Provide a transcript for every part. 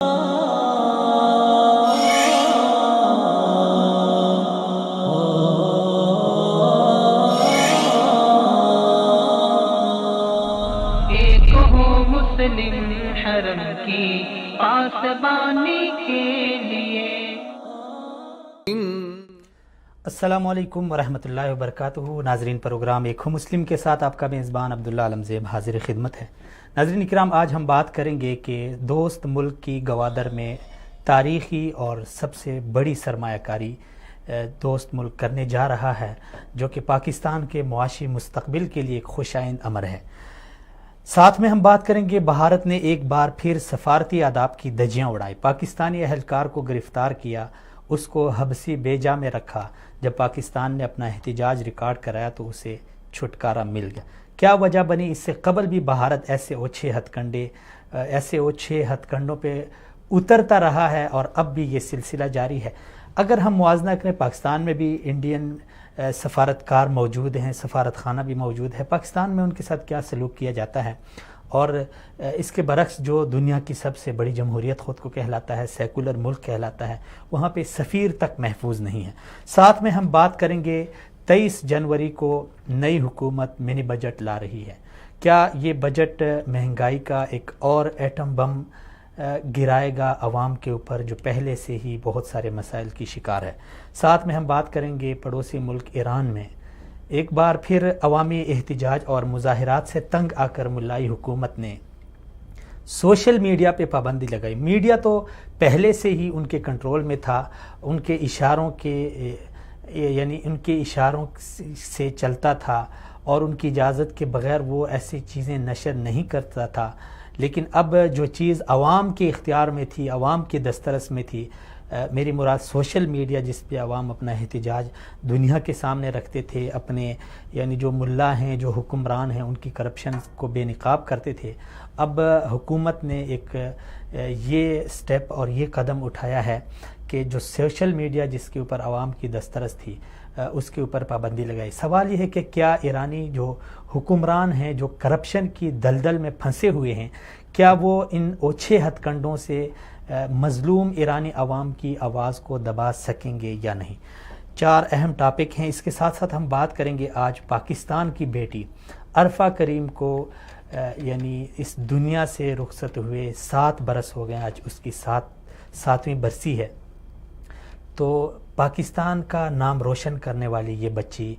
حرم کی پاسبانی کے لیے۔ السلام علیکم ورحمۃ اللہ وبرکاتہ۔ ناظرین، پروگرام ایک ہو مسلم کے ساتھ آپ کا میزبان عبداللہ علمزیب حاضر خدمت ہے۔ ناظرین اکرام، آج ہم بات کریں گے کہ دوست ملک کی گوادر میں تاریخی اور سب سے بڑی سرمایہ کاری دوست ملک کرنے جا رہا ہے، جو کہ پاکستان کے معاشی مستقبل کے لیے ایک خوش آئند امر ہے۔ ساتھ میں ہم بات کریں گے بھارت نے ایک بار پھر سفارتی آداب کی دھجیاں اڑائی، پاکستانی اہلکار کو گرفتار کیا، اس کو حبسی بیجا میں رکھا۔ جب پاکستان نے اپنا احتجاج ریکارڈ کرایا تو اسے چھٹکارا مل گیا۔ کیا وجہ بنی؟ اس سے قبل بھی بھارت ایسے اوچھے ہتھ کنڈوں پہ اترتا رہا ہے اور اب بھی یہ سلسلہ جاری ہے۔ اگر ہم موازنہ کریں، پاکستان میں بھی انڈین سفارتکار موجود ہیں، سفارت خانہ بھی موجود ہے، پاکستان میں ان کے ساتھ کیا سلوک کیا جاتا ہے، اور اس کے برعکس جو دنیا کی سب سے بڑی جمہوریت خود کو کہلاتا ہے، سیکولر ملک کہلاتا ہے، وہاں پہ سفیر تک محفوظ نہیں ہے۔ ساتھ میں ہم بات کریں گے 23 جنوری کو نئی حکومت منی بجٹ لا رہی ہے۔ کیا یہ بجٹ مہنگائی کا ایک اور ایٹم بم گرائے گا عوام کے اوپر، جو پہلے سے ہی بہت سارے مسائل کی شکار ہے؟ ساتھ میں ہم بات کریں گے پڑوسی ملک ایران میں ایک بار پھر عوامی احتجاج اور مظاہرات سے تنگ آ کر ملائی حکومت نے سوشل میڈیا پہ پابندی لگائی۔ میڈیا تو پہلے سے ہی ان کے کنٹرول میں تھا، ان کے اشاروں سے چلتا تھا اور ان کی اجازت کے بغیر وہ ایسی چیزیں نشر نہیں کرتا تھا، لیکن اب جو چیز عوام کے اختیار میں تھی، عوام کے دسترس میں تھی، میری مراد سوشل میڈیا، جس پہ عوام اپنا احتجاج دنیا کے سامنے رکھتے تھے، اپنے جو ملا ہیں، جو حکمران ہیں، ان کی کرپشن کو بے نقاب کرتے تھے، اب حکومت نے ایک یہ سٹیپ اور یہ قدم اٹھایا ہے کہ جو سوشل میڈیا جس کے اوپر عوام کی دسترس تھی، اس کے اوپر پابندی لگائی۔ سوال یہ ہے کہ کیا ایرانی جو حکمران ہیں، جو کرپشن کی دلدل میں پھنسے ہوئے ہیں، کیا وہ ان اوچھے ہتھ کنڈوں سے مظلوم ایرانی عوام کی آواز کو دبا سکیں گے یا نہیں؟ 4 اہم ٹاپک ہیں۔ اس کے ساتھ ساتھ ہم بات کریں گے آج پاکستان کی بیٹی عرفہ کریم کو اس دنیا سے رخصت ہوئے 7 برس ہو گئے، آج اس کی 7ویں برسی ہے۔ تو پاکستان کا نام روشن کرنے والی یہ بچی،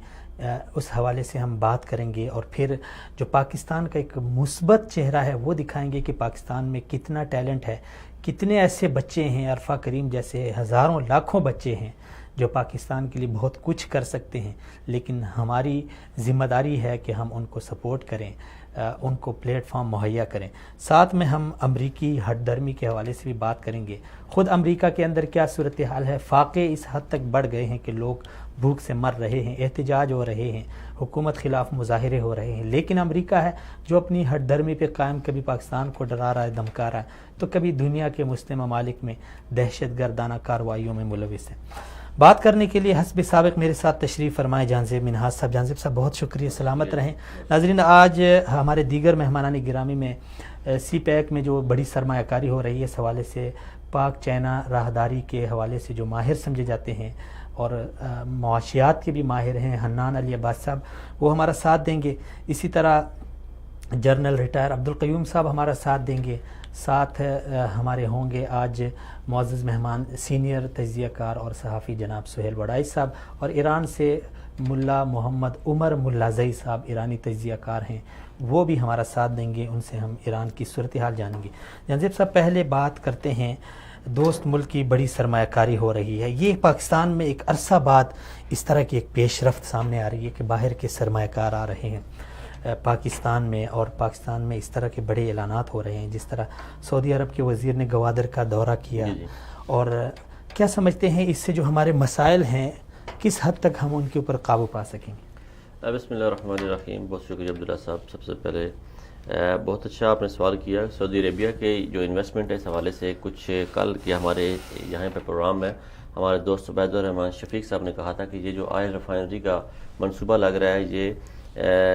اس حوالے سے ہم بات کریں گے، اور پھر جو پاکستان کا ایک مثبت چہرہ ہے وہ دکھائیں گے کہ پاکستان میں کتنا ٹیلنٹ ہے، کتنے ایسے بچے ہیں، عرفہ کریم جیسے ہزاروں لاکھوں بچے ہیں جو پاکستان کے لیے بہت کچھ کر سکتے ہیں، لیکن ہماری ذمہ داری ہے کہ ہم ان کو سپورٹ کریں، ان کو پلیٹ فارم مہیا کریں۔ ساتھ میں ہم امریکی ہٹ درمی کے حوالے سے بھی بات کریں گے۔ خود امریکہ کے اندر کیا صورتحال ہے؟ فاقے اس حد تک بڑھ گئے ہیں کہ لوگ بھوک سے مر رہے ہیں، احتجاج ہو رہے ہیں، حکومت خلاف مظاہرے ہو رہے ہیں، لیکن امریکہ ہے جو اپنی ہٹ درمی پہ قائم، کبھی پاکستان کو ڈرا رہا ہے، دھمکا رہا ہے، تو کبھی دنیا کے مسلم ممالک میں دہشت گردانہ کارروائیوں میں ملوث ہے۔ بات کرنے کے لیے حسب سابق میرے ساتھ تشریف فرمائے جہانزیب منہاج صاحب۔ جہانزیب صاحب بہت شکریہ، سلامت رہیں۔ ناظرین، آج ہمارے دیگر مہمانان گرامی میں سی پیک میں جو بڑی سرمایہ کاری ہو رہی ہے، اس حوالے سے پاک چائنا راہداری کے حوالے سے جو ماہر سمجھے جاتے ہیں اور معاشیات کے بھی ماہر ہیں، حنان علی عباس صاحب، وہ ہمارا ساتھ دیں گے۔ اسی طرح جنرل ریٹائر عبدالقیوم صاحب ہمارا ساتھ دیں گے۔ ساتھ ہمارے ہوں گے آج معزز مہمان سینئر تجزیہ کار اور صحافی جناب سہیل وڈائی صاحب، اور ایران سے ملا محمد عمر ملازئی صاحب، ایرانی تجزیہ کار ہیں، وہ بھی ہمارا ساتھ دیں گے۔ ان سے ہم ایران کی صورتحال جانیں گے۔ جہانزیب صاحب، پہلے بات کرتے ہیں، دوست ملک کی بڑی سرمایہ کاری ہو رہی ہے، یہ پاکستان میں ایک عرصہ بعد اس طرح کی ایک پیش رفت سامنے آ رہی ہے کہ باہر کے سرمایہ کار آ رہے ہیں پاکستان میں، اور پاکستان میں اس طرح کے بڑے اعلانات ہو رہے ہیں، جس طرح سعودی عرب کے وزیر نے گوادر کا دورہ کیا۔ اور کیا سمجھتے ہیں اس سے جو ہمارے مسائل ہیں، کس حد تک ہم ان کے اوپر قابو پا سکیں گے؟ بسم اللہ الرحمن الرحیم۔ بہت شکریہ عبداللہ صاحب۔ سب سے پہلے بہت اچھا آپ نے سوال کیا۔ سعودی عربیہ کے جو انویسٹمنٹ ہے اس حوالے سے کچھ کل کے ہمارے یہاں پہ پروگرام ہے، ہمارے دوست عبید الرحمان شفیق صاحب نے کہا تھا کہ یہ جو آئل ریفائنری کا منصوبہ لگ رہا ہے، یہ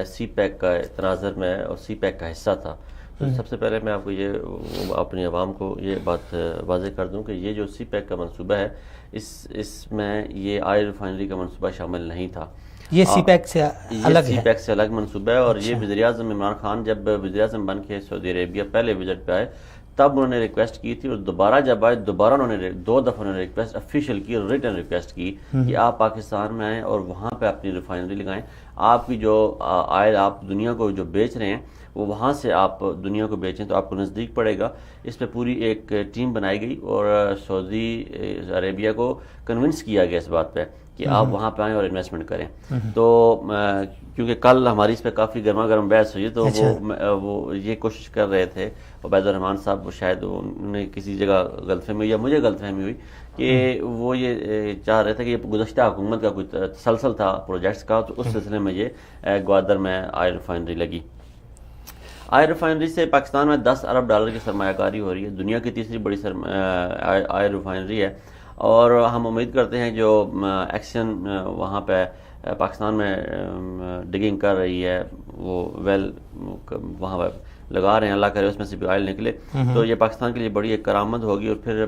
سی پیک کا تناظر میں اور سی پیک کا حصہ تھا۔ تو سب سے پہلے میں آپ کو یہ اپنی عوام کو یہ بات واضح کر دوں کہ یہ جو سی پیک کا منصوبہ ہے اس میں یہ آئل ریفائنری کا منصوبہ شامل نہیں تھا. یہ سی پیک سے الگ ہے, سی پیک سے الگ منصوبہ ہے. اور یہ وزیر اعظم عمران خان جب وزیر اعظم بن کے سعودی عربیہ پہلے وزٹ پہ آئے تب انہوں نے ریکویسٹ کی تھی, اور دوبارہ جب آئے دوبارہ انہوں نے 2 دفعہ انہوں نے ریکویسٹ آفیشیل کی, ریٹن ریکویسٹ کی کہ آپ پاکستان میں آئیں اور وہاں پہ اپنی ریفائنری لگائیں. آپ کی جو آئل آپ دنیا کو جو بیچ رہے ہیں وہ وہاں سے آپ دنیا کو بیچیں تو آپ کو نزدیک پڑے گا. اس پہ پوری ایک ٹیم بنائی گئی اور سعودی عربیہ کو کنونس کیا گیا اس بات پہ کہ آپ وہاں پہ آئیں اور انویسٹمنٹ کریں. تو کیونکہ کل ہماری اس پہ کافی گرما گرم بحث ہوئی تو وہ یہ کوشش کر رہے تھے عبید الرحمان صاحب, وہ شاید انہیں کسی جگہ غلط فہمی ہوئی یا مجھے غلط فہمی ہوئی کہ وہ یہ چاہ رہے تھے کہ یہ گزشتہ حکومت کا کوئی تسلسل تھا پروجیکٹس کا, تو اس سلسلے میں یہ گوادر میں آئل ریفائنری لگی. آئل ریفائنری سے پاکستان میں $10 ارب کی سرمایہ کاری ہو رہی ہے, دنیا کی تیسری بڑی آئل ریفائنری ہے. اور ہم امید کرتے ہیں جو ایکشن وہاں پہ پاکستان میں ڈگنگ کر رہی ہے وہ ویل وہاں پہ لگا رہے ہیں, اللہ کرے اس میں سے بھی آئل نکلے تو یہ پاکستان کے لیے بڑی ایک کرامت ہوگی. اور پھر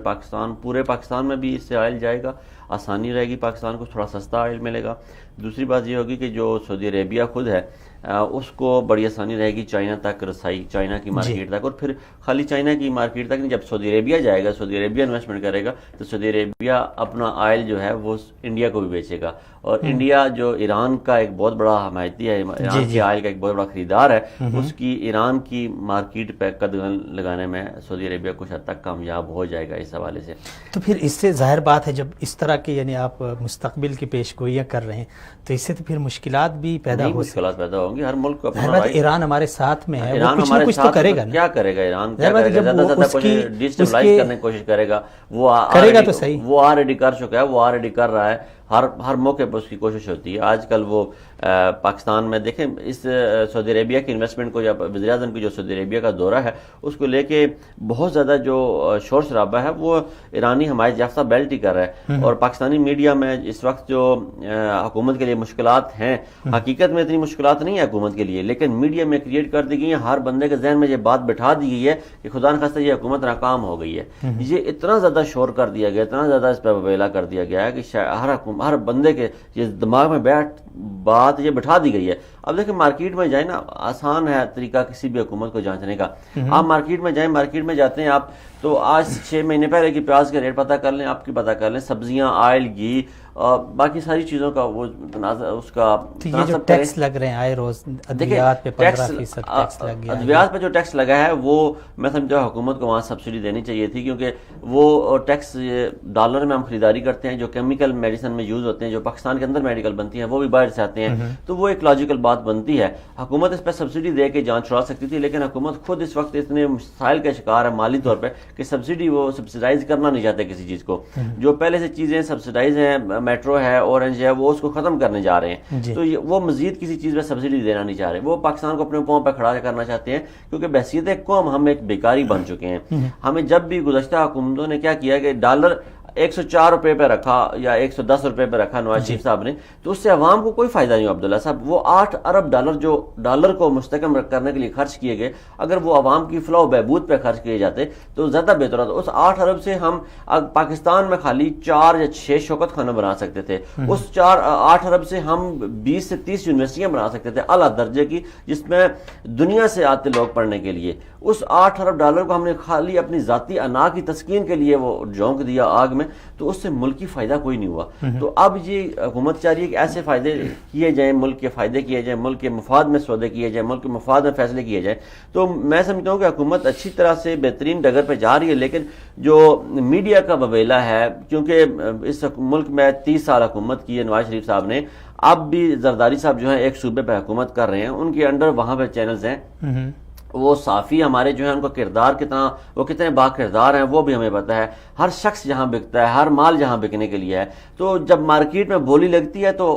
پورے پاکستان میں بھی اس سے آئل جائے گا, آسانی رہے گی, پاکستان کو تھوڑا سستا آئل ملے گا. دوسری بات یہ ہوگی کہ جو سعودی عربیہ خود ہے اس کو بڑی آسانی رہے گی چائنا تک رسائی, چائنا کی مارکیٹ تک. اور پھر خالی چائنا کی مارکیٹ تک نہیں, جب سعودی عربیہ جائے گا, سعودی عربیہ انویسٹمنٹ کرے گا تو سعودی عربیہ اپنا آئل جو ہے وہ انڈیا کو بھی بیچے گا. اور انڈیا جو ایران کا ایک بہت بڑا حمایتی ہے, ایران کے آئل کا ایک بہت بڑا خریدار ہے, اس کی ایران کی مارکیٹ پہ قدم لگانے میں سعودی عربیہ کچھ حد تک کامیاب ہو جائے گا اس حوالے سے. تو پھر اس سے ظاہر بات ہے جب اس طرح کے یعنی آپ مستقبل کی پیش گوئیاں کر رہے ہیں تو اس سے تو پھر مشکلات بھی پیدا ہوں گی. ہر ملک کو اپنا ایران ہمارے ساتھ میں ہے, ایران ہمارے کچھ تو کرے گا, کیا کرے گا ایران, زیادہ سے زیادہ ڈیسٹیبلائز کرنے کی کوشش کرے گا. وہ کرے گا تو صحیح, وہ آلریڈی کر چکا ہے, وہ آلریڈی کر رہا ہے, ہر موقع پر اس کی کوشش ہوتی ہے. آج کل وہ پاکستان میں دیکھیں اس سعودی عربیہ کی انویسٹمنٹ کو, یا وزیر اعظم کی جو سعودی عربیہ کا دورہ ہے اس کو لے کے بہت زیادہ جو شور شرابہ ہے وہ ایرانی حمایت یافتہ بیلٹ ہی کر رہا ہے. اور پاکستانی میڈیا میں اس وقت جو حکومت کے لیے مشکلات ہیں, حقیقت میں اتنی مشکلات نہیں ہے حکومت کے لیے, لیکن میڈیا میں کریٹ کر دی گئی ہیں. ہر بندے کے ذہن میں یہ بات بٹھا دی گئی ہے کہ خدا نخواستہ یہ حکومت ناکام ہو گئی ہے. یہ اتنا زیادہ شور کر دیا گیا, اتنا زیادہ اس پہ ویلا کر دیا گیا ہے کہ ہر بندے کے یہ دماغ میں بات یہ بٹھا دی گئی ہے. اب دیکھیں مارکیٹ میں جائیں نا, آسان ہے طریقہ کسی بھی حکومت کو جانچنے کا. آپ مارکیٹ میں جائیں, مارکیٹ میں جاتے ہیں آپ تو آج 6 مہینے پہلے کی پیاز کے ریٹ پتہ کر لیں, آپ کی پتہ کر لیں, سبزیاں, آئل, گھی, باقی ساری چیزوں کا وہ اس کا یہ جو ٹیکس لگ رہے ہیں آئے روز ادویات پہ 15% ٹیکس لگ گیا. ادویات پہ جو ٹیکس لگا ہے وہ میں سمجھتا ہوں حکومت کو وہاں سبسڈی دینی چاہیے تھی, کیونکہ وہ ٹیکس ڈالر میں ہم خریداری کرتے ہیں, جو کیمیکل میڈیسن میں یوز ہوتے ہیں, جو پاکستان کے اندر میڈیکل بنتی ہیں وہ بھی باہر سے آتے ہیں, تو وہ ایک لاجیکل بات بنتی ہے. حکومت اس پہ سبسڈی دے کے جان چھڑا سکتی تھی, لیکن حکومت خود اس وقت اتنے مسائل کا شکار ہے مالی طور پہ کہ سبسڈی وہ سبسڈائز کرنا نہیں چاہتے کسی چیز کو. جو پہلے سے چیزیں سبسڈائز ہیں, میٹرو ہے, اورنج ہے, وہ اس کو ختم کرنے جا رہے ہیں. تو وہ مزید کسی چیز پہ سبسڈی دینا نہیں چاہ رہے. وہ پاکستان کو اپنے پاؤں پہ کھڑا کرنا چاہتے ہیں, کیونکہ بحیثیت قوم ہم ایک بیکاری بن چکے ہیں. ہمیں جب بھی گزشتہ حکومتوں نے کیا کیا کہ ڈالر 104 روپے پہ رکھا یا 110 روپے پہ رکھا نواز شریف صاحب نے, تو اس سے عوام کو کوئی فائدہ نہیں ہوا. عبداللہ صاحب وہ $8 ارب جو ڈالر کو مستحکم کرنے کے لیے خرچ کیے گئے, اگر وہ عوام کی فلاح و بہبود پہ خرچ کیے جاتے تو زیادہ بہتر ہوتا. اس 8 ارب سے ہم پاکستان میں خالی 4 یا 6 شوکت خانہ بنا سکتے تھے. اس 8 ارب سے ہم 20 سے 30 یونیورسٹیاں بنا سکتے تھے اعلیٰ درجے کی, جس میں دنیا سے آتے لوگ پڑھنے کے لیے. اس 8 ارب ڈالر کو ہم نے خالی اپنی ذاتی انا کی تسکین کے لیے وہ جھونک دیا آگ میں, تو اس سے ملکی فائدہ کوئی نہیں ہوا. تو اب یہ حکومت چاہ رہی ہے کہ ایسے فائدے کیے جائیں, ملک کے فائدے کیے جائیں, ملک کے مفاد میں سودے کیے جائیں, ملک کے مفاد میں فیصلے کیے جائیں. تو میں سمجھتا ہوں کہ حکومت اچھی طرح سے بہترین ڈگر پہ جا رہی ہے, لیکن جو میڈیا کا بویلا ہے, کیونکہ اس ملک میں 30 سال حکومت کی ہے نواز شریف صاحب نے, اب بھی زرداری صاحب جو ہیں ایک صوبے پہ حکومت کر رہے ہیں, ان کے انڈر وہاں پہ چینلز ہیں, وہ صافی ہمارے جو ہیں ان کا کردار کتنا, وہ کتنے با کردار ہیں وہ بھی ہمیں پتہ ہے. ہر شخص جہاں بکتا ہے, ہر مال جہاں بکنے کے لیے ہے, تو جب مارکیٹ میں بولی لگتی ہے تو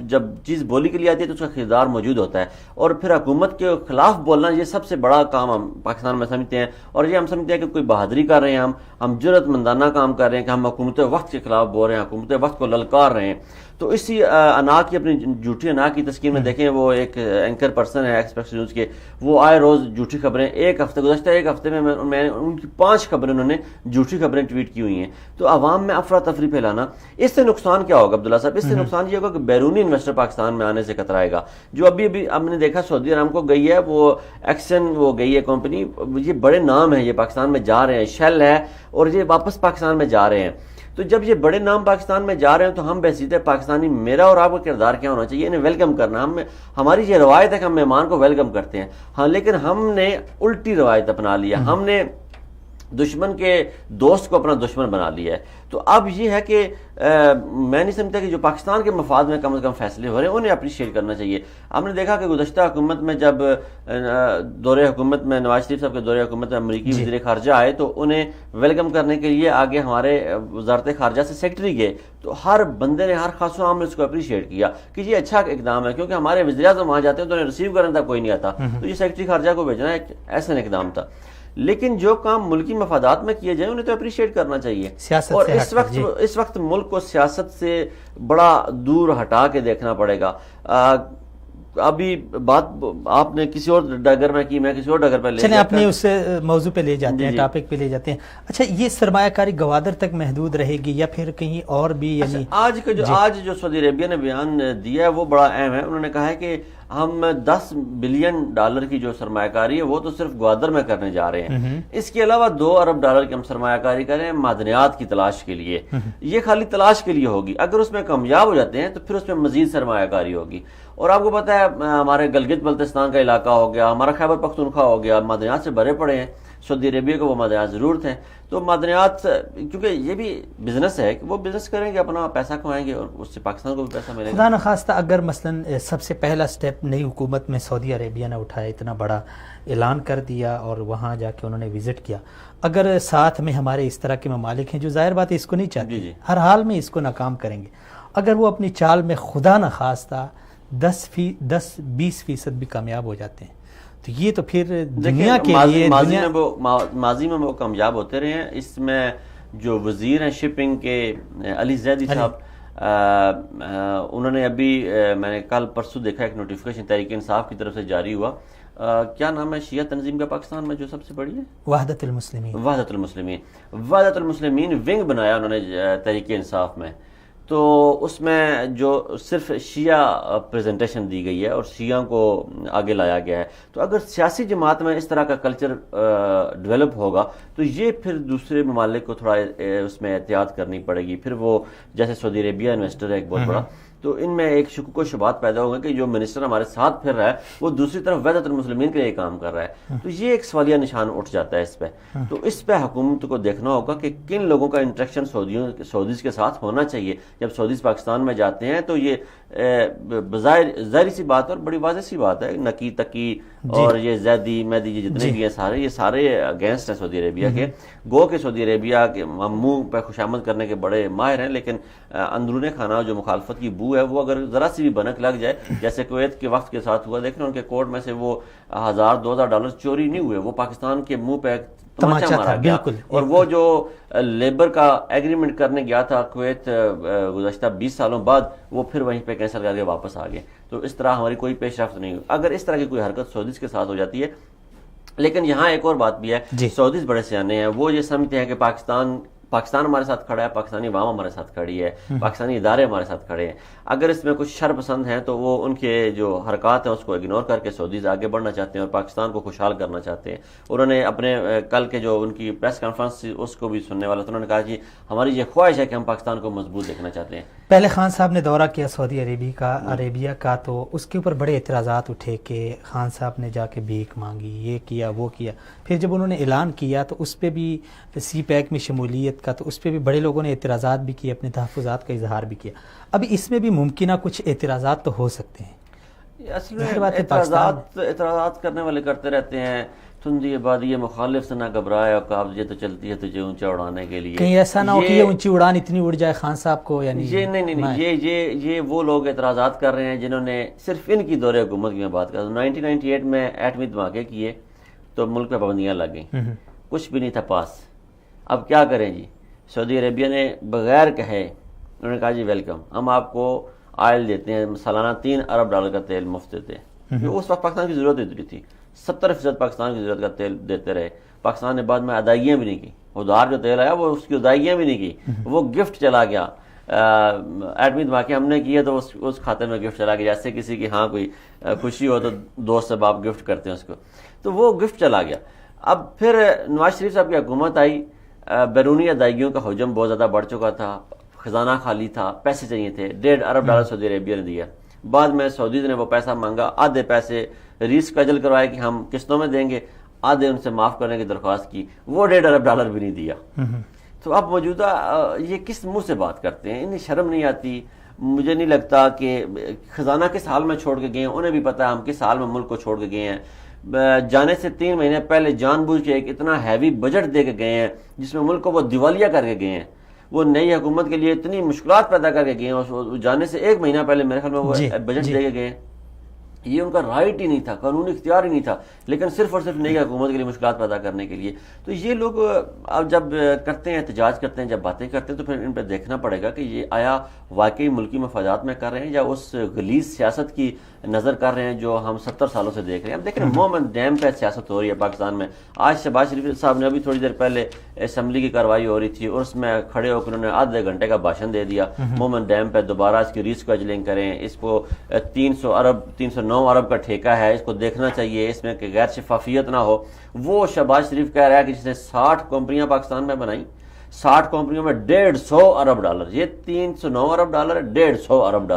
جب چیز بولی کے لیے آتی ہے تو اس کا خریدار موجود ہوتا ہے. اور پھر حکومت کے خلاف بولنا یہ سب سے بڑا کام ہم پاکستان میں سمجھتے ہیں, اور یہ ہم سمجھتے ہیں کہ کوئی بہادری کر رہے ہیں, ہم جرأت مندانہ کام کر رہے ہیں کہ ہم حکومت وقت کے خلاف بول رہے ہیں, حکومت وقت کو للکار رہے ہیں. تو اسی انا کی, اپنی جھوٹی انا کی تسکین میں دیکھیں, وہ ایک اینکر پرسن ہے ایکسپریس نیوز کے, وہ آئے روز جھوٹی خبریں ایک ہفتے گزشتہ ایک ہفتے میں میں ان کی 5 خبریں انہوں نے جھوٹی خبریں ٹویٹ کی ہوئی ہیں. تو عوام میں افراتفری پھیلانا, اس سے نقصان کیا ہوگا عبداللہ صاحب؟ اس سے نقصان یہ ہوگا کہ بیرونی انویسٹر پاکستان میں آنے سے کترائے گا. جو ابھی ہم نے دیکھا سعودی ارامکو گئی ہے, وہ ایکسن وہ گئی ہے کمپنی, یہ بڑے نام ہیں, یہ پاکستان میں جا رہے ہیں, شیل ہے, اور یہ واپس پاکستان میں جا رہے ہیں. تو جب یہ بڑے نام پاکستان میں جا رہے ہیں تو ہم بحیثیت پاکستانی, میرا اور آپ کا کردار کیا ہونا چاہیے؟ انہیں ویلکم کرنا. ہماری یہ روایت ہے کہ ہم مہمان کو ویلکم کرتے ہیں, ہاں, لیکن ہم نے الٹی روایت اپنا لیا, ہم نے دشمن کے دوست کو اپنا دشمن بنا لیا ہے. تو اب یہ ہے کہ میں نہیں سمجھتا کہ جو پاکستان کے مفاد میں کم از کم فیصلے ہو رہے ہیں انہیں اپریشیٹ کرنا چاہیے. ہم نے دیکھا کہ گزشتہ حکومت میں جب دورے حکومت میں نواز شریف صاحب کے دورے حکومت میں امریکی وزیر خارجہ آئے تو انہیں ویلکم کرنے کے لیے آگے ہمارے وزارت خارجہ سے سیکرٹری گئے, تو ہر بندے نے, ہر خاص و عام نے اس کو اپریشیٹ کیا کہ یہ اچھا اقدام ہے, کیونکہ ہمارے وزیر اعظم وہاں جاتے ہیں تو انہیں ریسیو کرنے تک کوئی نہیں آتا, تو یہ سیکرٹری خارجہ کو بھیجنا ایک ایسا اقدام تھا. لیکن جو کام ملکی مفادات میں کیے جائیں انہیں تو اپریشیٹ کرنا چاہیے. اور اس وقت ملک کو سیاست سے بڑا دور ہٹا کے دیکھنا پڑے گا. ابھی بات آپ نے کسی اور ڈگر میں کی, میں کسی اور ڈگر پہ لے اپنے اس موضوع پہ لے جاتے ہیں, ٹاپک پہ لے جاتے ہیں. اچھا, یہ سرمایہ کاری گوادر تک محدود رہے گی یا پھر کہیں اور بھی؟ یعنی آج جو سعودی عربیہ نے بیان دیا ہے وہ بڑا اہم ہے. انہوں نے کہا ہے کہ ہم $10 بلین کی جو سرمایہ کاری ہے وہ تو صرف گوادر میں کرنے جا رہے ہیں. اس کے علاوہ $2 ارب کی ہم سرمایہ کاری کریں معدنیات کی تلاش کے لیے. یہ خالی تلاش کے لیے ہوگی, اگر اس میں کامیاب ہو جاتے ہیں تو پھر اس میں مزید سرمایہ کاری ہوگی. اور آپ کو پتہ ہے ہمارے گلگت بلتستان کا علاقہ ہو گیا, ہمارا خیبر پختونخوا ہو گیا, معدنیات سے بھرے پڑے ہیں. سعودی عربیہ کو وہ معدنیات ضرورت ہیں, تو معدنیات کیونکہ یہ بھی بزنس ہے کہ وہ بزنس کریں گے, اپنا پیسہ کمائیں گے اور اس سے پاکستان کو بھی پیسہ ملے گا. خدا نخواستہ اگر مثلا سب سے پہلا سٹیپ نئی حکومت میں سعودی عربیہ نے اٹھایا, اتنا بڑا اعلان کر دیا اور وہاں جا کے انہوں نے وزٹ کیا, اگر ساتھ میں ہمارے اس طرح کے ممالک ہیں جو ظاہر بات ہے اس کو نہیں چاہتے, ہر حال میں اس کو ناکام کریں گے, اگر وہ اپنی چال میں خدا نخواستہ 10-20% بھی کامیاب ہو جاتے ہیں تو یہ تو پھر دنیا کے لیے ماضی میں وہ کامیاب ہوتے رہے ہیں. اس میں جو وزیر ہیں شپنگ کے علی زیدی صاحب, انہوں نے ابھی میں نے کل پرسوں دیکھا ایک نوٹیفیکیشن تحریک انصاف کی طرف سے جاری ہوا, کیا نام ہے شیعہ تنظیم کا پاکستان میں جو سب سے بڑی ہے, وحدت المسلمین ونگ بنایا انہوں نے تحریک انصاف میں. تو اس میں جو صرف شیعہ پریزنٹیشن دی گئی ہے اور شیعہ کو آگے لایا گیا ہے. تو اگر سیاسی جماعت میں اس طرح کا کلچر ڈیولپ ہوگا تو یہ پھر دوسرے ممالک کو تھوڑا اس میں احتیاط کرنی پڑے گی. پھر وہ جیسے سعودی عربیہ انویسٹر ہے ایک بہت بڑا, تو ان میں ایک شکوک و شبہات پیدا ہوگا کہ جو منسٹر ہمارے ساتھ پھر رہا ہے وہ دوسری طرف وحدت المسلمین کے لیے کام کر رہا ہے. تو یہ ایک سوالیہ نشان اٹھ جاتا ہے اس پہ. تو اس پہ حکومت کو دیکھنا ہوگا کہ کن لوگوں کا انٹریکشن سعودیز کے ساتھ ہونا چاہیے. جب سعودیز پاکستان میں جاتے ہیں تو یہ ظاہری سی بات اور بڑی واضح سی بات ہے, نکی تکی اور یہ زیدی میدی یہ جتنے بھی ہیں یہ سارے اگینسٹ ہیں سعودی عربیہ کے. گو کہ سعودی عربیہ کے منہ پہ خوشامد کرنے کے بڑے ماہر ہیں, لیکن اندرون خانہ جو مخالفت کی بو ہے وہ اگر ذرا سی بھی بنک لگ جائے, جیسے کویت کے وقت کے ساتھ ہوا, دیکھیں ان کے کورٹ میں سے وہ $1000-2000 چوری نہیں ہوئے, وہ پاکستان کے منہ پہ تماچا مارا گیا. اور وہ جو لیبر کا ایگریمنٹ کرنے گیا تھا کویت گزشتہ 20 سالوں بعد, وہ پھر وہیں پہ کینسل کر کے واپس آ گئے. تو اس طرح ہماری کوئی پیش رفت نہیں ہوئی اگر اس طرح کی کوئی حرکت سعودیز کے ساتھ ہو جاتی ہے. لیکن یہاں ایک اور بات بھی ہے, سعودیز بڑے سیانے ہیں, وہ یہ سمجھتے ہیں کہ پاکستان ہمارے ساتھ کھڑا ہے, پاکستانی عوام ہمارے ساتھ کھڑی ہے, پاکستانی ادارے ہمارے ساتھ کھڑے ہیں. اگر اس میں کچھ شر پسند ہیں تو وہ ان کے جو حرکات ہیں اس کو اگنور کر کے سعودیز آگے بڑھنا چاہتے ہیں اور پاکستان کو خوشحال کرنا چاہتے ہیں. انہوں نے اپنے کل کے جو ان کی پریس کانفرنس تھی اس کو بھی سننے والا تھا, انہوں نے کہا کہ ہماری یہ خواہش ہے کہ ہم پاکستان کو مضبوط دیکھنا چاہتے ہیں. پہلے خان صاحب نے دورہ کیا سعودی عربیہ کا, تو اس کے اوپر بڑے اعتراضات اٹھے کہ خان صاحب نے جا کے بھیک مانگی, یہ کیا وہ کیا. پھر جب انہوں نے اعلان کیا تو اس پہ بھی سی پیک میں شمولیت کا, تو اس پہ بھی بڑے لوگوں نے اعتراضات بھی کیے, اپنے تحفظات کا اظہار بھی کیا. ابھی اس میں بھی ممکنہ کچھ اعتراضات تو ہو سکتے ہیں. اصل میں اعتراضات کرنے والے کرتے رہتے ہیں. تندی آبادی مخالف سے نہ گھبرائے اور کہا یہ تو چلتی ہے تجھے اونچا اڑانے کے لیے. کہیں ایسا نہ ہو کہ یہ اونچی اڑان اتنی اڑ جائے خان صاحب کو, یعنی یہ نہیں, یہ وہ لوگ اعتراضات کر رہے ہیں جنہوں نے صرف ان کی دور حکومت کی میں بات کر. 1998 میں ایٹمی دھماکے کیے تو ملک پہ پابندیاں لگ گئیں, کچھ بھی نہیں تھا پاس. اب کیا کریں جی, سعودی عربیہ نے بغیر کہے انہوں نے کہا جی ویلکم, ہم آپ کو آئل دیتے ہیں, سالانہ $3 ارب کا تیل مفت دیتے ہیں. اس وقت پاکستان کی ضرورت اتنی تھی, 70% پاکستان کی ضرورت کا تیل دیتے رہے. پاکستان نے بعد میں ادائیگیاں بھی نہیں کی. ادھار جو تیل آیا وہ اس کی ادائیگیاں بھی نہیں کی, وہ گفٹ چلا گیا. ایٹمی دھماکے ہم نے کیے تو اس کھاتے میں گفٹ چلا گیا, جیسے کسی کی ہاں کوئی خوشی ہو تو دوست سے باپ گفٹ کرتے ہیں اس کو, تو وہ گفٹ چلا گیا. اب پھر نواز شریف صاحب کی حکومت آئی, بیرونی ادائیگیوں کا حجم بہت زیادہ بڑھ چکا تھا, خزانہ خالی تھا, پیسے چاہیے تھے. $1.5 ارب سعودی عربیہ نے دیا. بعد میں سعودیز نے وہ پیسہ مانگا, آدھے پیسے ریسکیجول کروائے کہ ہم قسطوں میں دیں گے, آدھے ان سے معاف کرنے کی درخواست کی, وہ $1.5 ارب بھی نہیں دیا. تو اب موجودہ یہ کس منہ سے بات کرتے ہیں, انہیں شرم نہیں آتی؟ مجھے نہیں لگتا کہ خزانہ کس حال میں چھوڑ کے گئے ہیں, انہیں بھی پتہ ہے ہم کس حال میں ملک کو چھوڑ کے گئے ہیں. جانے سے 3 مہینے پہلے جان بوجھ کے ایک اتنا ہیوی بجٹ دے کے گئے ہیں جس میں ملک کو وہ دیوالیہ کر کے گئے ہیں. وہ نئی حکومت کے لیے اتنی مشکلات پیدا کر کے گئے ہیں, جانے سے 1 مہینہ پہلے میرے خیال میں وہ بجٹ دے کے گئے. یہ ان کا رائٹ ہی نہیں تھا, قانونی اختیار ہی نہیں تھا, لیکن صرف اور صرف نئی حکومت کے لیے مشکلات پیدا کرنے کے لیے. تو یہ لوگ اب جب کرتے ہیں, احتجاج کرتے ہیں, جب باتیں کرتے ہیں, تو پھر ان پہ دیکھنا پڑے گا کہ یہ آیا واقعی ملکی مفادات میں کر رہے ہیں یا اس غلیظ سیاست کی نظر کر رہے ہیں جو ہم 70 سالوں سے دیکھ رہے ہیں. اب دیکھ رہے ہیں مومن ڈیم پہ سیاست ہو رہی ہے پاکستان میں. آج شہباز شریف صاحب نے ابھی تھوڑی دیر پہلے اسمبلی کی کارروائی ہو رہی تھی اور اس میں کھڑے ہو کر انہوں نے آدھے گھنٹے کا بھاشن دے دیا. مومن ڈیم پہ دوبارہ اس کی ریسکیجولنگ کریں, اس کو 309 ارب کا ٹھیکہ ہے, اس کو دیکھنا چاہیے, اس میں کہ غیر شفافیت نہ ہو. وہ شہباز شریف کہہ رہا ہے کہ جس نے 60 کمپنیاں پاکستان میں بنائیں, 60 کمپنیوں میں $150 ارب, یہ 309 ارب ڈالر, $150 ارب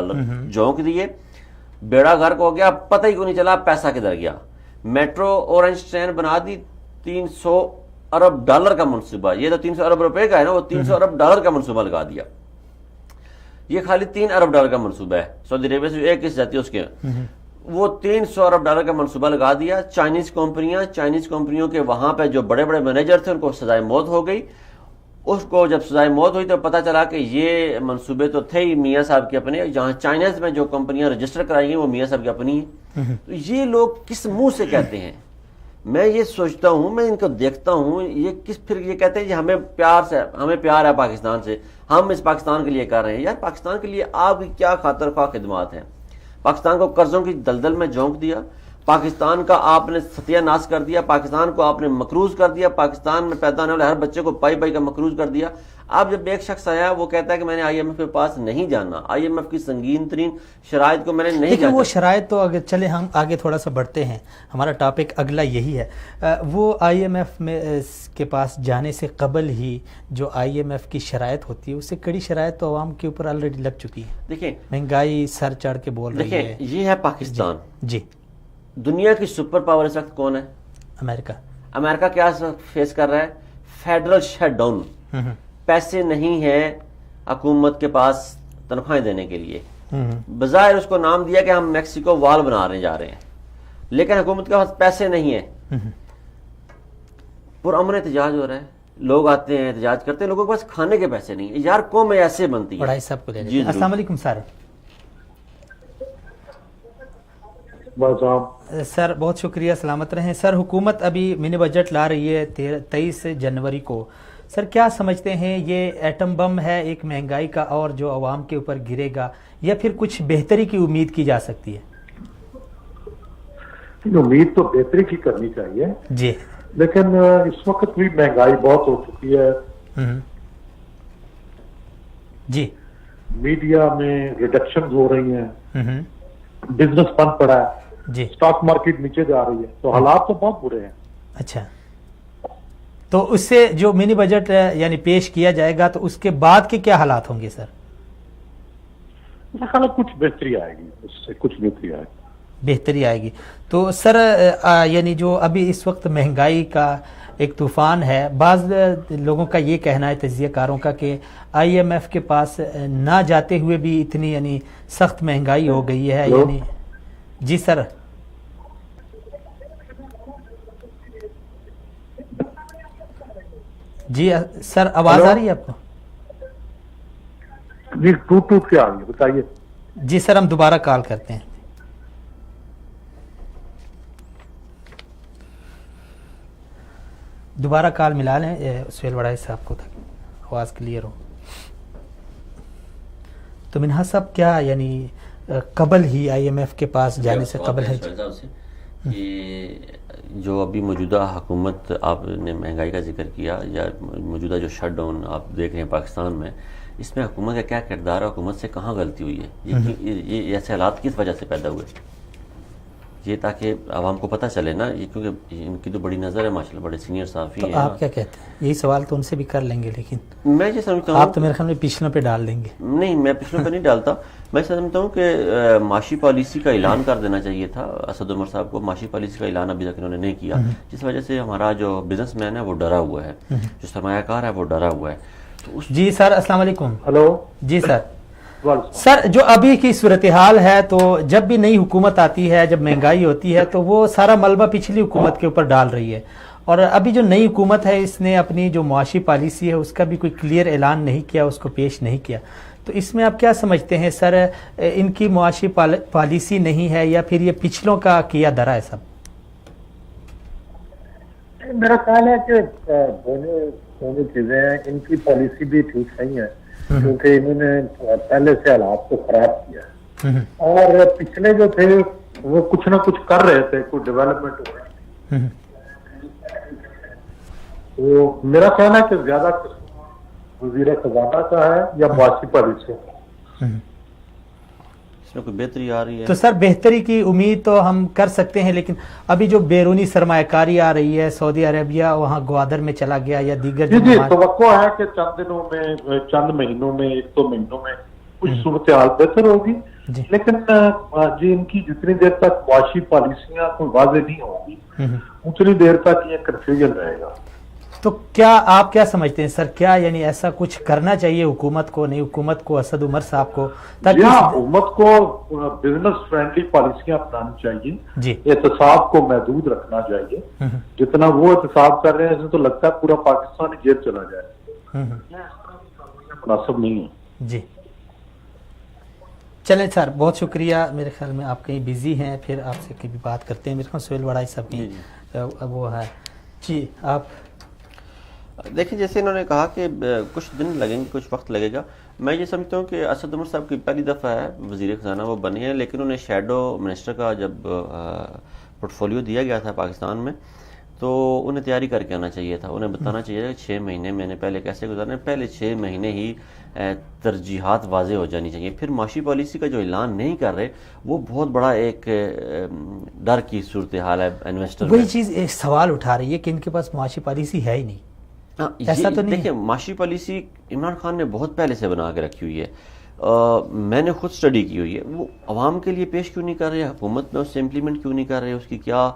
جھونک دیے. بیڑا غرق ہو گیا, پتہ ہی کو نہیں چلا پیسہ کدھر گیا. میٹرو اورنج ٹرین بنا دی, $300 ارب کا منصوبہ, یہ تو 300 ارب روپے کا ہے نا, وہ 300 ارب کا منصوبہ لگا دیا. یہ خالی $3 ارب کا منصوبہ ہے, سعودی عربیہ سے ایک حصہ جاتی ہے اس کے, وہ $300 ارب کا منصوبہ لگا دیا. چائنیز کمپنیوں کے وہاں پہ جو بڑے بڑے مینیجر تھے ان کو سزائے موت ہو گئی. اس کو جب سزائے موت ہوئی تو پتہ چلا کہ یہ منصوبے تو تھے ہی میاں صاحب کے اپنے, جہاں چائنیز میں جو کمپنیاں رجسٹر کرائی گئی وہ میاں صاحب کی اپنی ہیں. تو یہ لوگ کس منہ سے کہتے ہیں؟ میں یہ سوچتا ہوں, میں ان کو دیکھتا ہوں, یہ پھر یہ کہتے ہیں کہ ہمیں پیار ہے پاکستان سے, ہم اس پاکستان کے لیے کر رہے ہیں. یار پاکستان کے لیے آپ کی کیا خاطر خواہ خدمات ہیں؟ پاکستان کو قرضوں کی دلدل میں جھونک دیا, پاکستان کا آپ نے ستیہ ناش کر دیا, پاکستان کو آپ نے مقروض کر دیا, پاکستان میں پیدا ہونے والے ہر بچے کو پائی کا مقروض کر دیا. اب جب ایک شخص آیا وہ کہتا ہے کہ میں نے IMF کے پاس نہیں جانا, IMF کی سنگین ترین شرائط کو میں نے نہیں جانا. وہ شرائط تو اگر چلے ہم آگے تھوڑا سا بڑھتے ہیں, ہمارا ٹاپک اگلا یہی ہے. وہ IMF میں کے پاس جانے سے قبل ہی جو IMF کی شرائط ہوتی ہے اس سے کڑی شرائط تو عوام کے اوپر آلریڈی لگ چکی ہے. دیکھیں مہنگائی سر چڑھ کے بول رہی ہے. یہ ہے پاکستان. جی دنیا کی سپر پاور اس وقت کون ہے؟ امریکہ کیا فیس کر رہا ہے؟ Federal shut down. پیسے نہیں ہیں حکومت کے پاس تنخواہیں دینے کے لیے. بظاہر اس کو نام دیا کہ ہم میکسیکو وال بنا جا رہے ہیں, لیکن حکومت کے پاس پیسے نہیں ہیں. پرامن احتجاج ہو رہا ہے, لوگ آتے ہیں احتجاج کرتے ہیں, لوگوں کے پاس کھانے کے پیسے نہیں ہیں. یار قوم ایسے بنتی ہے. جی السلام علیکم سر, بہت شکریہ, سلامت رہیں سر. حکومت ابھی منی بجٹ لا رہی ہے 23 جنوری کو. سر کیا سمجھتے ہیں, یہ ایٹم بم ہے ایک مہنگائی کا اور جو عوام کے اوپر گرے گا, یا پھر کچھ بہتری کی امید کی جا سکتی ہے؟ امید تو بہتری کی کرنی چاہیے جی, لیکن اس وقت بھی مہنگائی بہت ہو چکی ہے. جی میڈیا میں ریڈکشن ہو رہی ہیں, بزنس بند پڑا ہے, جی اسٹاک مارکیٹ نیچے جا رہی ہے, تو حالات تو بہت برے ہیں. اچھا, تو اس سے جو منی بجٹ یعنی پیش کیا جائے گا تو اس کے بعد کے کیا حالات ہوں گے سر؟ میرا خیال ہے کچھ بہتری آئے گی, اس سے کچھ بہتری آئے گی. تو سر یعنی جو ابھی اس وقت مہنگائی کا ایک طوفان ہے, بعض لوگوں کا یہ کہنا ہے, تجزیہ کاروں کا, کہ IMF کے پاس نہ جاتے ہوئے بھی اتنی یعنی سخت مہنگائی ہو گئی ہے. یعنی جی سر, جی سر آواز آ رہی ہے آپ کو؟ جی ٹوٹ کے آ رہی ہے, بتائیے. جی سر ہم دوبارہ کال کرتے ہیں. دوبارہ کال ملا لیں سہیل وڑائی صاحب کو تاکہ آواز کلیئر ہو. تو منہا صاحب کیا یعنی قبل ہی IMF کے پاس جانے سے قبل ہے کہ جو ابھی موجودہ حکومت، آپ نے مہنگائی کا ذکر کیا، یا موجودہ جو شٹ ڈاؤن آپ دیکھ رہے ہیں پاکستان میں، اس میں حکومت کا کیا کردار ہے؟ حکومت سے کہاں غلطی ہوئی ہے؟ یہ ایسے حالات کس وجہ سے پیدا ہوئے؟ یہ تاکہ عوام کو پتہ چلے نا، یہ کیونکہ ان کی تو بڑی نظر ہے ماشاءاللہ، بڑے سینئر صحافی ہیں. آپ کیا کہتے ہیں؟ یہی سوال تو ان سے بھی کر لیں گے، لیکن میں یہ سمجھتا ہوں آپ تو میرے خیال میں پچھلوں پہ ڈال دیں گے. نہیں، میں پچھلوں پہ نہیں ڈالتا. میں سمجھتا ہوں کہ معاشی پالیسی کا اعلان کر دینا چاہیے تھا اسد عمر صاحب کو. معاشی پالیسی کا اعلان ابھی تک انہوں نے نہیں کیا، جس وجہ سے ہمارا جو بزنس مین ہے وہ ڈرا ہوا ہے، جو سرمایہ کار ہے وہ ڈرا ہوا ہے. جی سر، السلام علیکم. ہلو. جی سر. سر، جو ابھی کی صورتحال ہے، تو جب بھی نئی حکومت آتی ہے، جب مہنگائی ہوتی ہے، تو وہ سارا ملبہ پچھلی حکومت کے اوپر ڈال رہی ہے، اور ابھی جو نئی حکومت ہے اس نے اپنی جو معاشی پالیسی ہے اس کا بھی کوئی کلیئر اعلان نہیں کیا، اس کو پیش نہیں کیا. تو اس میں آپ کیا سمجھتے ہیں سر، ان کی معاشی پالیسی نہیں ہے یا پھر یہ پچھلوں کا کیا درا ہے سب؟ میرا خیال ہے کہ دونوں چیزیں ہیں. ان کی پالیسی بھی ٹھیک نہیں ہے کیونکہ انہوں نے پہلے سے حالات کو خراب کیا، اور پچھلے جو تھے وہ کچھ نہ کچھ کر رہے تھے، کوئی ڈیولپمنٹ ہو رہی تھی. تو میرا خیال ہے کہ زیادہ وزیر خزانہ کا ہے یا معاشی پالیسی. اس میں کوئی بہتری آ رہی ہے تو سر بہتری کی امید تو ہم کر سکتے ہیں، لیکن ابھی جو بیرونی سرمایہ کاری آ رہی ہے، سعودی عربیہ وہاں گوادر میں چلا گیا یا دیگر جی توقع ہے کہ چند دنوں میں، چند مہینوں میں، 1-2 مہینوں میں کچھ صورتحال بہتر ہوگی. لیکن جی ان کی جتنی دیر تک معاشی پالیسیاں کوئی واضح نہیں ہوں گی اتنی دیر تک یہ کنفیوژن رہے گا. تو کیا آپ کیا سمجھتے ہیں سر، کیا یعنی ایسا کچھ کرنا چاہیے حکومت کو، نئی حکومت کو، اسد عمر صاحب کو؟ حکومت کو بزنس فرینڈلی پالیسیاں اپنانی چاہیے، احتساب کو محدود رکھنا چاہیے. جتنا وہ احتساب کر رہے ہیں اسے تو لگتا ہے پورا پاکستان جیل چلا جائے، مناسب نہیں ہے. جی چلیں سر، بہت شکریہ. میرے خیال میں آپ کہیں بزی ہیں، پھر آپ سے کبھی بات کرتے ہیں. میرے خیال سہیل وڑائی صاحب کی وہ ہے. جی آپ دیکھیں، جیسے انہوں نے کہا کہ کچھ دن لگیں گے، کچھ وقت لگے گا. میں یہ سمجھتا ہوں کہ اسد عمر صاحب کی پہلی دفعہ ہے وزیر خزانہ وہ بنے ہیں، لیکن انہیں شیڈو منسٹر کا جب پورٹ فولیو دیا گیا تھا پاکستان میں، تو انہیں تیاری کر کے آنا چاہیے تھا. انہیں بتانا چاہیے کہ 6 مہینے میں نے پہلے کیسے گزارنے، پہلے 6 مہینے ہی ترجیحات واضح ہو جانی چاہیے. پھر معاشی پالیسی کا جو اعلان نہیں کر رہے، وہ بہت بڑا ایک ڈر کی صورتحال ہے انویسٹر. وہی چیز ایک سوال اٹھا رہی ہے کہ ان کے پاس معاشی پالیسی ہے ہی نہیں. ایسا تو نہیں. دیکھیں، معاشی پالیسی عمران خان نے بہت پہلے سے بنا کے رکھی ہوئی ہے. میں نے خود سٹڈی کی ہوئی ہے. وہ عوام کے لیے پیش کیوں نہیں کر رہے، حکومت میں اس سے امپلیمنٹ کیوں نہیں کر رہے، اس کی کیا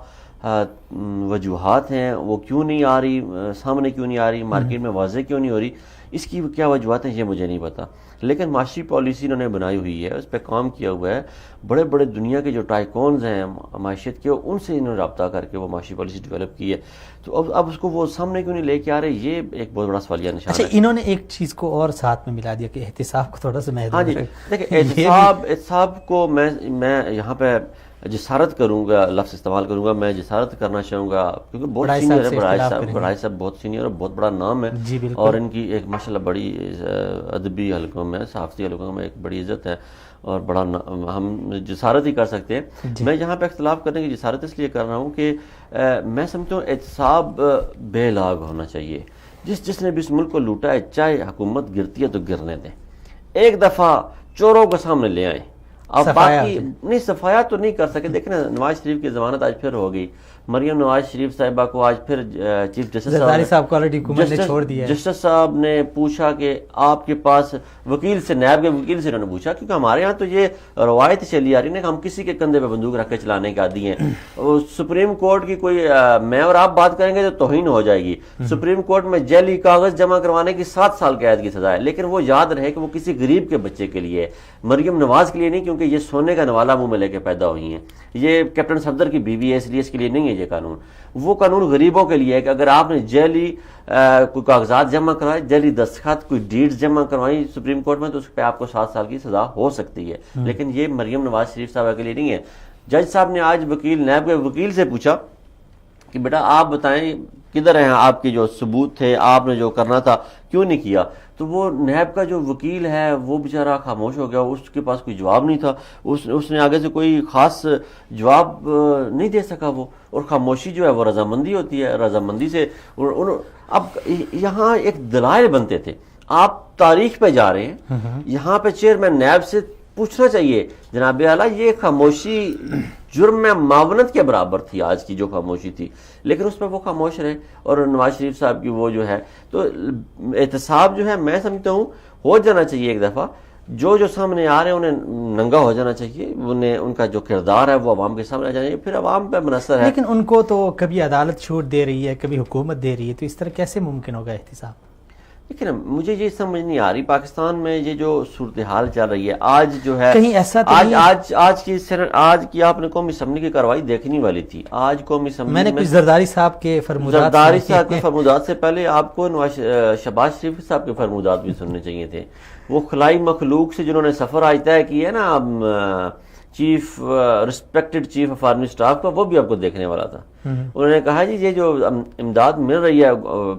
وجوہات ہیں، وہ کیوں نہیں آ رہی سامنے، کیوں نہیں آ رہی مارکیٹ میں، واضح کیوں نہیں ہو رہی، اس کی کیا وجوہات ہیں یہ مجھے نہیں پتا. لیکن معاشی پالیسی انہوں نے بنائی ہوئی ہے، اس پہ کام کیا ہوا ہے. بڑے بڑے دنیا کے جو ٹائکونز ہیں معیشت کے، ان سے انہوں نے رابطہ کر کے وہ معاشی پالیسی ڈیولپ کی ہے. تو اب اس کو وہ سامنے کیوں نہیں لے کے آ رہے، یہ ایک بہت بڑا سوالیہ نشان ہے. اچھا، انہوں نے ایک چیز کو اور ساتھ میں ملا دیا کہ احتساب کو تھوڑا سا محدود. ہاں جی، دیکھیں احتساب کو میں یہاں پہ جسارت کروں گا، لفظ استعمال کروں گا، میں جسارت کرنا چاہوں گا کیونکہ بہت سینئر ہے بڑھائی صاحب بہت سینئر اور بہت بڑا نام ہے. اور ان کی ایک ماشاءاللہ بڑی ادبی حلقوں میں، صحافتی حلقوں میں ایک بڑی عزت ہے اور بڑا ہم جسارت ہی کر سکتے ہیں. میں یہاں پہ اختلاف کرنے کی جسارت اس لیے کر رہا ہوں کہ میں سمجھتا ہوں احتساب بے لاگ ہونا چاہیے. جس نے بھی اس ملک کو لوٹا ہے، چاہے حکومت گرتی ہے تو گرنے دیں، ایک دفعہ چوروں کو سامنے لے آئیں. اب باقی نہیں، صفایا تو نہیں کر سکے. دیکھیں نا، نواز شریف کی ضمانت آج پھر ہو گئی. مریم نواز شریف صاحبہ کو آج پھر چیف جسٹس صاحب نے پوچھا کہ آپ کے پاس وکیل سے، نیب کے وکیل سے انہوں نے پوچھا، کیونکہ ہمارے ہاں تو یہ روایت چلی آ رہی ہے کہ ہم کسی کے کندھے پہ بندوق رکھ کے چلانے کے عادی ہیں. سپریم کورٹ کی کوئی میں اور آپ بات کریں گے تو توہین ہو جائے گی. سپریم کورٹ میں جعلی کاغذ جمع کروانے کی 7 سال قید کی سزا ہے، لیکن وہ یاد رہے کہ وہ کسی غریب کے بچے کے لیے، مریم نواز کے لیے نہیں، کیونکہ یہ سونے کا نوالا منہ میں لے کے پیدا ہوئی ہیں. یہ کیپٹن صفدر کی بیوی ہے، اس لیے اس کے لیے نہیں ہے یہ قانون. وہ قانون غریبوں کے لیے ہے کہ اگر آپ نے جعلی کوئی کاغذات جمع کرائے، جعلی دستخط، کوئی ڈیڈز جمع کروائی سپریم کورٹ میں، تو اس پہ آپ کو 7 سال کی سزا ہو سکتی ہے. لیکن یہ مریم نواز شریف صاحبہ کے لیے نہیں ہے. جج صاحب نے آج نیب کے وکیل سے پوچھا کہ بیٹا آپ بتائیں کدھر ہیں آپ کے جو ثبوت تھے، آپ نے جو کرنا تھا کیوں نہیں کیا؟ تو وہ نیب کا جو وکیل ہے وہ بیچارہ خاموش ہو گیا، اس کے پاس کوئی جواب نہیں تھا، اس نے آگے سے کوئی خاص جواب نہیں دے سکا وہ، اور خاموشی جو ہے وہ رضامندی ہوتی ہے، رضامندی سے اب یہاں ایک دلائل بنتے تھے. آپ تاریخ پہ جا رہے ہیں، یہاں پہ چیئرمین نیب سے پوچھنا چاہیے جناب اعلیٰ یہ خاموشی جرم میں معاونت کے برابر تھی، آج کی جو خاموشی تھی، لیکن اس پہ وہ خاموش رہے. اور نواز شریف صاحب کی وہ جو ہے تو احتساب جو ہے میں سمجھتا ہوں ہو جانا چاہیے ایک دفعہ. جو سامنے آ رہے ہیں انہیں ننگا ہو جانا چاہیے، انہیں ان کا جو کردار ہے وہ عوام کے سامنے آ جانا چاہیے، پھر عوام پہ منحصر ہے. لیکن ان کو تو کبھی عدالت چھوٹ دے رہی ہے، کبھی حکومت دے رہی ہے، تو اس طرح کیسے ممکن ہوگا احتساب؟ لیکن مجھے یہ سمجھ نہیں آ رہی پاکستان میں یہ جو صورتحال چل رہی ہے آج جو ہے، کہیں ایسا آج کی آپ نے قومی اسمبلی کی کارروائی دیکھنی والی تھی. آج قومی اسمبلی میں نے کچھ زرداری صاحب کے فرمودات سے پہلے آپ کو شہباز شریف صاحب کے فرمودات بھی سننے چاہیے تھے. وہ خلائی مخلوق سے جنہوں نے سفر آج طے کی ہے نا، chief respected chief of army staff کا، وہ بھی آپ کو دیکھنے والا تھا. انہوں نے کہا جی یہ جو امداد مل رہی ہے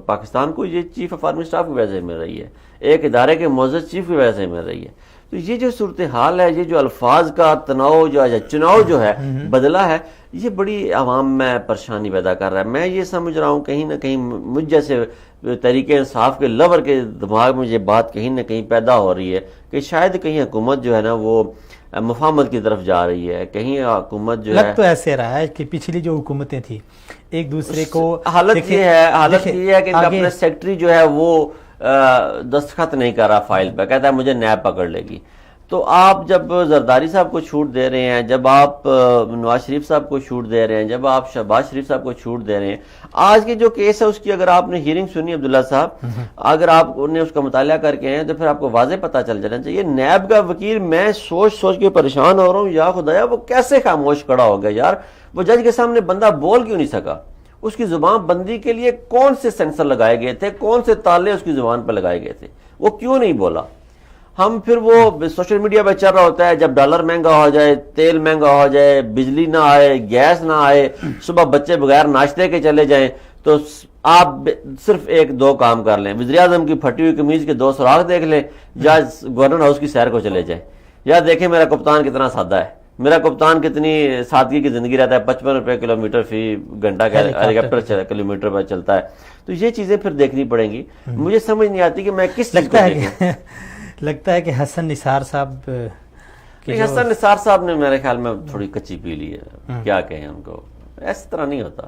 پاکستان کو، یہ چیف آف آرمی اسٹاف کی وجہ سے مل رہی ہے، ایک ادارے کے معزز چیف کی وجہ سے مل رہی ہے. تو یہ جو صورتحال ہے، یہ جو الفاظ کا تناؤ جو ہے، چناؤ جو ہے بدلا ہے، یہ بڑی عوام میں پریشانی پیدا کر رہا ہے. میں یہ سمجھ رہا ہوں کہیں نہ کہیں مجھ جیسے تحریک انصاف کے لور کے دماغ میں یہ بات کہیں نہ کہیں پیدا ہو رہی ہے کہ شاید کہیں حکومت جو ہے نا وہ مفاہمت کی طرف جا رہی ہے، کہیں حکومت جو ہے. لگ تو ایسے رہا ہے کہ پچھلی جو حکومتیں تھیں ایک دوسرے کو حالت یہ ہے کہ اپنا سیکٹری جو ہے وہ دستخط نہیں کر رہا فائل پہ، کہتا ہے مجھے نیب پکڑ لے گی. تو آپ جب زرداری صاحب کو چھوٹ دے رہے ہیں، جب آپ نواز شریف صاحب کو چھوٹ دے رہے ہیں، جب آپ شہباز شریف صاحب کو چھوٹ دے رہے ہیں، آج کے جو کیس ہے اس کی اگر آپ نے ہیئرنگ سنی عبداللہ صاحب، اگر آپ نے اس کا مطالعہ کر کے ہیں تو پھر آپ کو واضح پتہ چل جانا چاہیے. نیب کا وکیل میں سوچ کے پریشان ہو رہا ہوں، یا خدایا وہ کیسے خاموش کھڑا ہو گیا یار؟ وہ جج کے سامنے بندہ بول کیوں نہیں سکا؟ اس کی زبان بندی کے لیے کون سے سینسر لگائے گئے تھے، کون سے تالے اس کی زبان پہ لگائے گئے تھے، وہ کیوں نہیں بولا؟ ہم پھر وہ سوشل میڈیا پہ چل رہا ہوتا ہے، جب ڈالر مہنگا ہو جائے، تیل مہنگا ہو جائے، بجلی نہ آئے، گیس نہ آئے، صبح بچے بغیر ناشتے کے چلے جائیں، تو آپ صرف ایک دو کام کر لیں، وزیر اعظم کی پھٹی ہوئی قمیض کے 2 سوراخ دیکھ لیں، یا گورنر ہاؤس کی سیر کو چلے جائیں، یا دیکھیں میرا کپتان کتنا سادہ ہے، میرا کپتان کتنی سادگی کی زندگی رہتا ہے، 55 روپے کلومیٹر فی گھنٹہ کا ہیلیکاپٹر کلومیٹر پر چلتا ہے. تو یہ چیزیں پھر دیکھنی پڑیں گی. مجھے سمجھ نہیں آتی کہ میں کس چیز کو دیکھوں. لگتا ہے کہ حسن نثار صاحب حسن نثار صاحب نے میرے خیال میں تھوڑی کچی پی لی ہے، کیا کہیں ان کو، اس طرح نہیں ہوتا.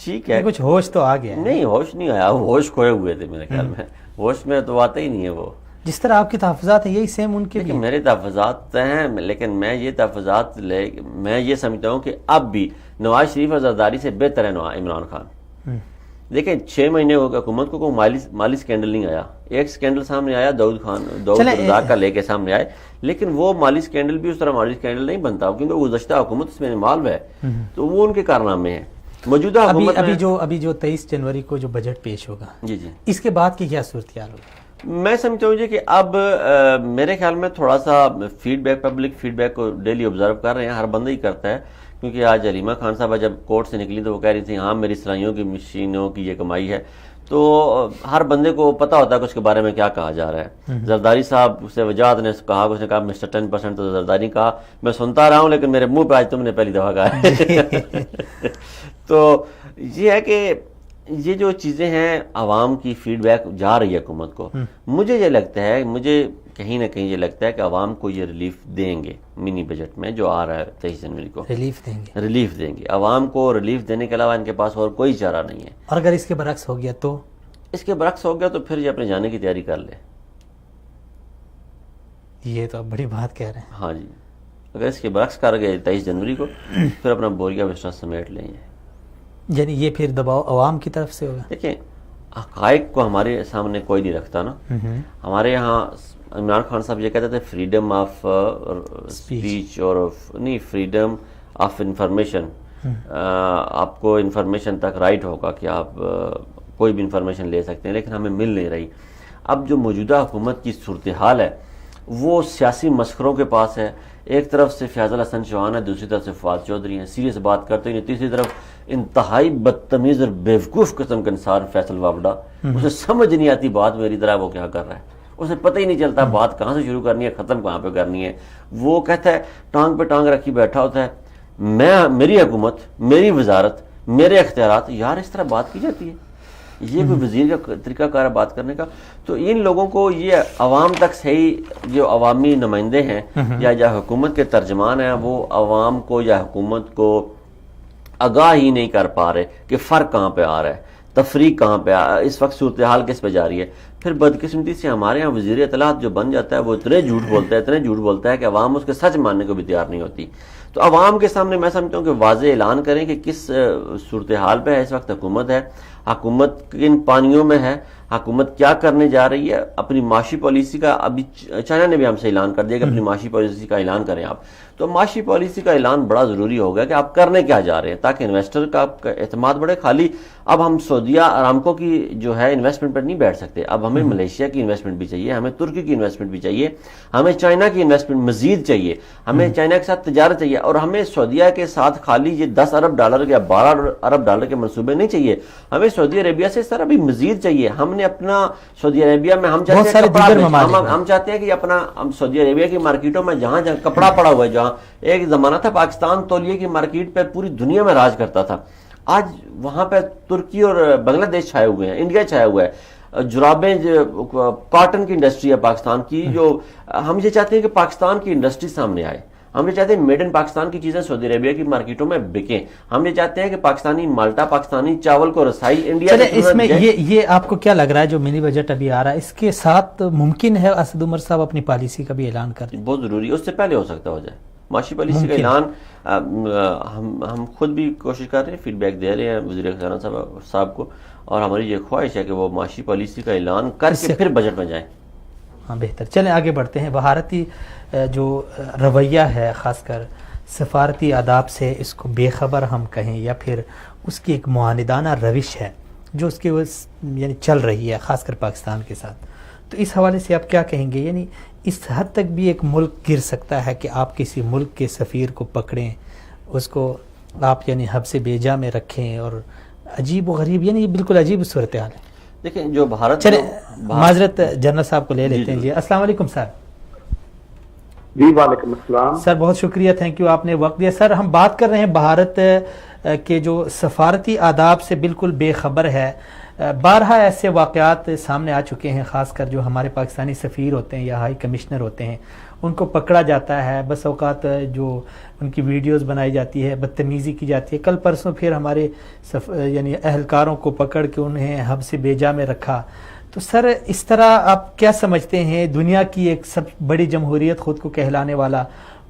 ٹھیک ہے کچھ ہوش تو آ گیا. نہیں ہوش نہیں آیا، وہ ہوش کھوئے ہوئے تھے میرے خیال میں، ہوش میں تو آتا ہی نہیں ہے. وہ جس طرح آپ کے تحفظات ہیں یہی سیم ان کے بھی میرے تحفظات ہیں، لیکن میں یہ تحفظات میں یہ سمجھتا ہوں کہ اب بھی نواز شریف اور زرداری سے بہتر ہے عمران خان. دیکھیں 6 مہینے ہو گئے حکومت کو، کوئی مالی سکینڈل نہیں آیا. ایک سکینڈل سامنے آیا داؤد رزاق کا لے کے سامنے آئے، لیکن وہ مالی سکینڈل بھی اس طرح مالی سکینڈل نہیں بنتا، کیونکہ گزشتہ حکومت اس میں انوالو ہے، تو وہ ان کے کارنامے ہیں. موجودہ حکومت ابھی جو 23 جنوری کو جو بجٹ پیش ہوگا، جی اس کے بعد کی کیا صورتحال ہوگی؟ میں سمجھتا ہوں جی کہ اب میرے خیال میں تھوڑا سا feedback, public feedback کو ڈیلی آبزرو کر رہے ہیں، ہر بندہ ہی کرتا ہے. کیونکہ آج علیمہ خان صاحبہ جب کورٹ سے نکلی تو وہ کہہ رہی تھی ہاں میری سلائیوں کی مشینوں کی یہ کمائی ہے، تو ہر بندے کو پتہ ہوتا ہے کہ اس کے بارے میں کیا کہا جا رہا ہے. زرداری صاحب سے وجاہت نے کہا، اس نے کہا مسٹر 10%، تو زرداری کہا میں سنتا رہا ہوں لیکن میرے منہ پہ آج تم نے پہلی دفعہ کہا ہے. تو یہ ہے کہ یہ جو چیزیں ہیں عوام کی فیڈ بیک جا رہی ہے حکومت کو. مجھے یہ لگتا ہے، مجھے کہیں نہ کہیں یہ لگتا ہے کہ عوام کو یہ ریلیف دیں گے منی بجٹ میں جو آ رہا ہے 23 جنوری کو. ریلیف دیں گے عوام کو. ریلیف دینے کے علاوہ ان کے پاس اور کوئی چارہ نہیں ہے. اور اگر اس کے برعکس ہو گیا تو پھر یہ اپنے جانے کی تیاری کر لے. یہ تو اب بڑی بات کہہ رہے ہیں. ہاں جی، اگر اس کے برعکس کر گئے 23 جنوری کو پھر اپنا بوریا بستر سمیٹ لیں گے. یعنی یہ پھر دباؤ عوام کی طرف سے ہوگا. دیکھیں حقائق کو ہمارے سامنے کوئی نہیں رکھتا نا. ہمارے یہاں عمران خان صاحب یہ کہتے تھے فریڈم آف اسپیچ اور نہیں فریڈم آف انفارمیشن. آپ کو انفارمیشن تک رائٹ ہوگا کہ آپ کوئی بھی انفارمیشن لے سکتے ہیں، لیکن ہمیں مل نہیں رہی. اب جو موجودہ حکومت کی صورتحال ہے وہ سیاسی مسخروں کے پاس ہے. ایک طرف سے فیاض الحسن چوہان ہے, دوسری طرف سے فواد چودھری ہیں, سیریس بات کرتے ہیں, تیسری طرف انتہائی بدتمیز اور بیوقوف قسم کا انسان فیصل وابڈا, اسے سمجھ نہیں آتی بات میری طرح وہ کیا کر رہا ہے, اسے پتہ ہی نہیں چلتا بات کہاں سے شروع کرنی ہے ختم کہاں پہ کرنی ہے. وہ کہتا ہے ٹانگ پہ ٹانگ رکھی بیٹھا ہوتا ہے, میری حکومت, میری وزارت, میرے اختیارات. یار اس طرح بات کی جاتی ہے؟ یہ کوئی وزیر کا طریقہ کار ہے بات کرنے کا؟ تو ان لوگوں کو یہ عوام تک صحیح جو عوامی نمائندے ہیں یا حکومت کے ترجمان ہیں وہ عوام کو یا حکومت کو آگاہ ہی نہیں کر پا رہے کہ فرق کہاں پہ آ رہا ہے, تفریق کہاں پہ اس وقت صورتحال کس پہ جا رہی ہے. پھر بدقسمتی سے ہمارے ہاں وزیر اطلاعات جو بن جاتا ہے وہ اتنے جھوٹ بولتا ہے کہ عوام اس کے سچ ماننے کو بھی تیار نہیں ہوتی. تو عوام کے سامنے میں سمجھتا ہوں کہ واضح اعلان کریں کہ کس صورتحال پہ ہے اس وقت حکومت ہے, حکومت کن پانیوں میں ہے, حکومت کیا کرنے جا رہی ہے. اپنی معاشی پالیسی کا ابھی چائنا نے بھی ہم سے اعلان کر دیا کہ اپنی معاشی پالیسی کا اعلان کریں آپ. تو معاشی پالیسی کا اعلان بڑا ضروری ہوگا کہ آپ کرنے کیا جا رہے ہیں تاکہ انویسٹر کا اعتماد بڑھے. خالی اب ہم سعودیہ ارامکو کی جو ہے انویسٹمنٹ پر نہیں بیٹھ سکتے, اب ہمیں ملیشیا کی انویسٹمنٹ بھی چاہیے, ہمیں ترکی کی انویسٹمنٹ بھی چاہیے, ہمیں چائنا کی انویسٹمنٹ مزید چاہیے, ہمیں چائنا کے ساتھ تجارت چاہیے, اور ہمیں سعودیہ کے ساتھ خالی یہ $10 ارب یا $12 ارب کے منصوبے نہیں چاہیے, ہمیں سعودی عربیہ سے اس طرح بھی مزید چاہیے. ہم نے اپنا سعودی عربیہ میں ہم چاہتے ہیں کہ اپنا سعودی عربیہ کی مارکیٹوں میں جہاں کپڑا پڑا ہوا ہے, جہاں ایک زمانہ تھا پاکستان تولیے کی مارکیٹ پہ پوری دنیا میں راج کرتا تھا, آج وہاں پہ ترکی اور بنگلہ دیش چھائے ہوئے ہیں, انڈیا چھایا ہوا ہے. جرابیں کاٹن کی انڈسٹری ہے پاکستان کی, جو ہم یہ چاہتے ہیں کہ پاکستان کی انڈسٹری سامنے آئے. ہم یہ چاہتے ہیں میڈ ان پاکستان کی چیزیں سعودی عربیہ کی مارکیٹوں میں بکیں. ہم یہ چاہتے ہیں کہ پاکستانی مالٹا, پاکستانی چاول کو رسائی انڈیا. اس میں یہ آپ کو کیا لگ رہا ہے جو منی بجٹ ابھی آ رہا ہے اس کے ساتھ ممکن ہے اسد عمر صاحب اپنی پالیسی کا بھی اعلان کر دیں؟ بہت ضروری ہے, اس سے پہلے ہو سکتا ہو جائے معاشی پالیسی کا اعلان. ہم خود بھی کوشش کر رہے ہیں, فیڈ بیک دے رہے ہیں وزیر خزانہ صاحب کو, اور ہماری یہ خواہش ہے کہ وہ معاشی پالیسی کا اعلان کر کے پھر بجٹ میں جائیں. ہاں بہتر. چلیں آگے بڑھتے ہیں. بھارتی جو رویہ ہے خاص کر سفارتی آداب سے, اس کو بے خبر ہم کہیں یا پھر اس کی ایک معاندانہ روش ہے جو اس کے یعنی چل رہی ہے خاص کر پاکستان کے ساتھ, تو اس حوالے سے آپ کیا کہیں گے؟ یعنی اس حد تک بھی ایک ملک گر سکتا ہے کہ آپ کسی ملک کے سفیر کو پکڑیں, اس کو آپ یعنی حبس بیجا میں رکھیں, اور عجیب و غریب, یعنی یہ بالکل عجیب صورتحال ہے. دیکھیں جو بھارت, چلے معذرت جنرل صاحب کو لے لیتے ہیں. جی السلام علیکم سر. جی وعلیکم السلام سر, بہت شکریہ, تھینک یو, آپ نے وقت دیا. سر ہم بات کر رہے ہیں بھارت کے جو سفارتی آداب سے بالکل بے خبر ہے. بارہا ایسے واقعات سامنے آ چکے ہیں, خاص کر جو ہمارے پاکستانی سفیر ہوتے ہیں یا ہائی کمشنر ہوتے ہیں ان کو پکڑا جاتا ہے, بس اوقات جو ان کی ویڈیوز بنائی جاتی ہے, بدتمیزی کی جاتی ہے. کل پرسوں پھر ہمارے یعنی اہلکاروں کو پکڑ کے انہیں حبس بیجا میں رکھا. تو سر اس طرح آپ کیا سمجھتے ہیں, دنیا کی ایک سب بڑی جمہوریت خود کو کہلانے والا,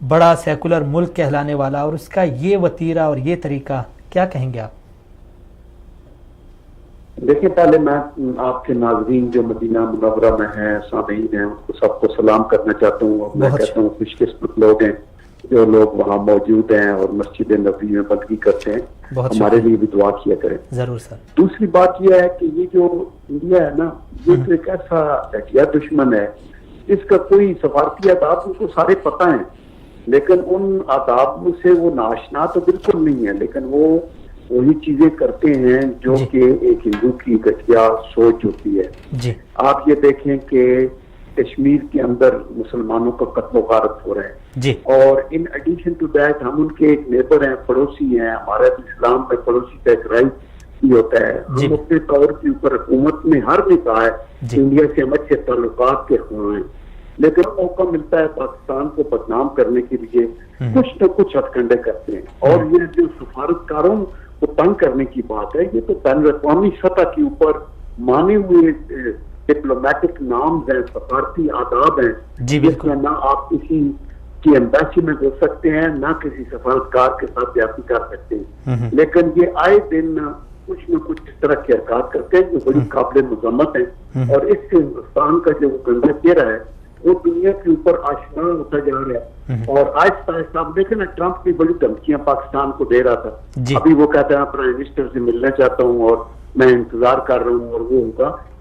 بڑا سیکولر ملک کہلانے والا, اور اس کا یہ وتیرہ اور یہ طریقہ, کیا کہیں گے آپ؟ دیکھیں پہلے میں آپ کے ناظرین جو مدینہ منورہ میں ہیں, سامعین ہیں, ان کو سب کو سلام کرنا چاہتا ہوں, اور میں کہتا ہوں خوش قسمت لوگ ہیں جو لوگ وہاں موجود ہیں اور مسجد نبوی میں بندگی کرتے ہیں. ہمارے لیے بھی دعا کیا کریں. ضرور سر. دوسری بات یہ ہے کہ یہ جو انڈیا ہے نا, یہ تو ایک ایسا گھٹیا دشمن ہے جس کا کوئی سفارتی آداب ان کو سارے پتہ ہیں, لیکن ان آداب سے وہ ناشنا تو بالکل نہیں ہے, لیکن وہ وہی چیزیں کرتے ہیں جو کہ ایک ہندو کی گھٹیا سوچ ہوتی ہے. جی آپ یہ دیکھیں کہ کشمیر کے اندر مسلمانوں کا قتل و غارت ہو رہا ہے جی, اور ان ایڈیشن ٹو دیٹ ہم ان کے ایک نیبر ہیں, پڑوسی ہیں. ہمارے اسلام میں پڑوسی کا ایک رائٹ ہی ہوتا ہے. ہم اپنے طور کے اوپر حکومت نے ہر نے کہا ہے کہ انڈیا سے ہم اچھے تعلقات کے خواہاں ہیں, لیکن موقع ملتا ہے پاکستان کو بدنام کرنے کے لیے کچھ نہ کچھ ہتھ کنڈے کرتے ہیں. اور یہ جو سفارتکاروں کو تنگ کرنے کی بات ہے, یہ تو بین الاقوامی سطح کے اوپر مانے ہوئے ڈپلومیٹک نامز ہیں, سفارتی آداب ہیں, جس میں نہ آپ کسی کی ایمبیسی میں ہو سکتے ہیں, نہ کسی سفارتکار کے ساتھ زیادتی کر سکتے ہیں. لیکن یہ آئے دن کچھ نہ کچھ اس طرح کی حرکات کرتے ہیں جو بڑی قابل مذمت ہیں, اور اس سے ہندوستان کا جو گندا چہرہ ہے وہ دنیا کے اوپر آشنا ہوتا جا رہا ہے. اور آہستہ آہستہ آپ دیکھیں نا, ٹرمپ بھی بڑی دھمکیاں پاکستان کو دے رہا تھا. ابھی وہ کہتا ہے پرائم منسٹر سے ملنا چاہتا ہوں اور میں انتظار کر رہا ہوں اور وہ ہوگا.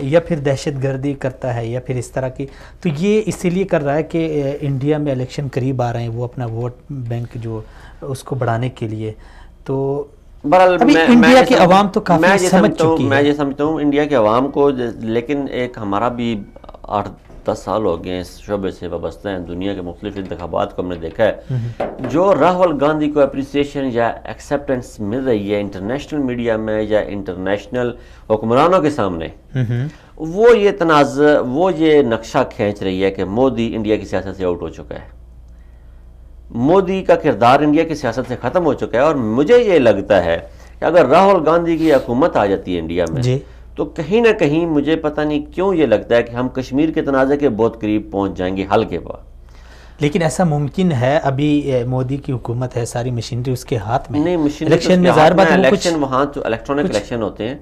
یا پھر دہشت گردی کرتا ہے یا پھر اس طرح کی. تو یہ اسی لیے کر رہا ہے کہ انڈیا میں الیکشن قریب آ رہے ہیں، وہ اپنا ووٹ بینک جو اس کو بڑھانے کے لیے. تو ابھی انڈیا کی عوام تو کافی سمجھ چکی ہے. میں یہ سمجھتا ہوں انڈیا کی عوام کو، لیکن ایک ہمارا بھی 8-10 سال ہو گئے اس شعبے سے وابستہ ہیں، دنیا کے مختلف انتخابات کو ہم نے دیکھا ہے. جو راہل گاندھی کو اپریسیشن یا ایکسیپٹنس مل رہی ہے انٹرنیشنل میڈیا میں یا انٹرنیشنل حکمرانوں کے سامنے، وہ یہ تنازع، وہ یہ نقشہ کھینچ رہی ہے کہ مودی انڈیا کی سیاست سے آؤٹ ہو چکا ہے، مودی کا کردار انڈیا کی سیاست سے ختم ہو چکا ہے. اور مجھے یہ لگتا ہے کہ اگر راہل گاندھی کی حکومت آ جاتی ہے انڈیا میں تو کہیں نہ کہیں مجھے پتہ نہیں کیوں یہ لگتا ہے کہ ہم کشمیر کے تنازع کے بہت قریب پہنچ جائیں گے حل کے بعد. لیکن ایسا ممکن ہے؟ ابھی مودی کی حکومت ہے، ساری مشینری اس کے ہاتھ میں. نہیں، مشینری الیکشن میں ظاہر بات ہے، الیکشن وہاں تو الیکٹرانک الیکشن ہوتے ہیں،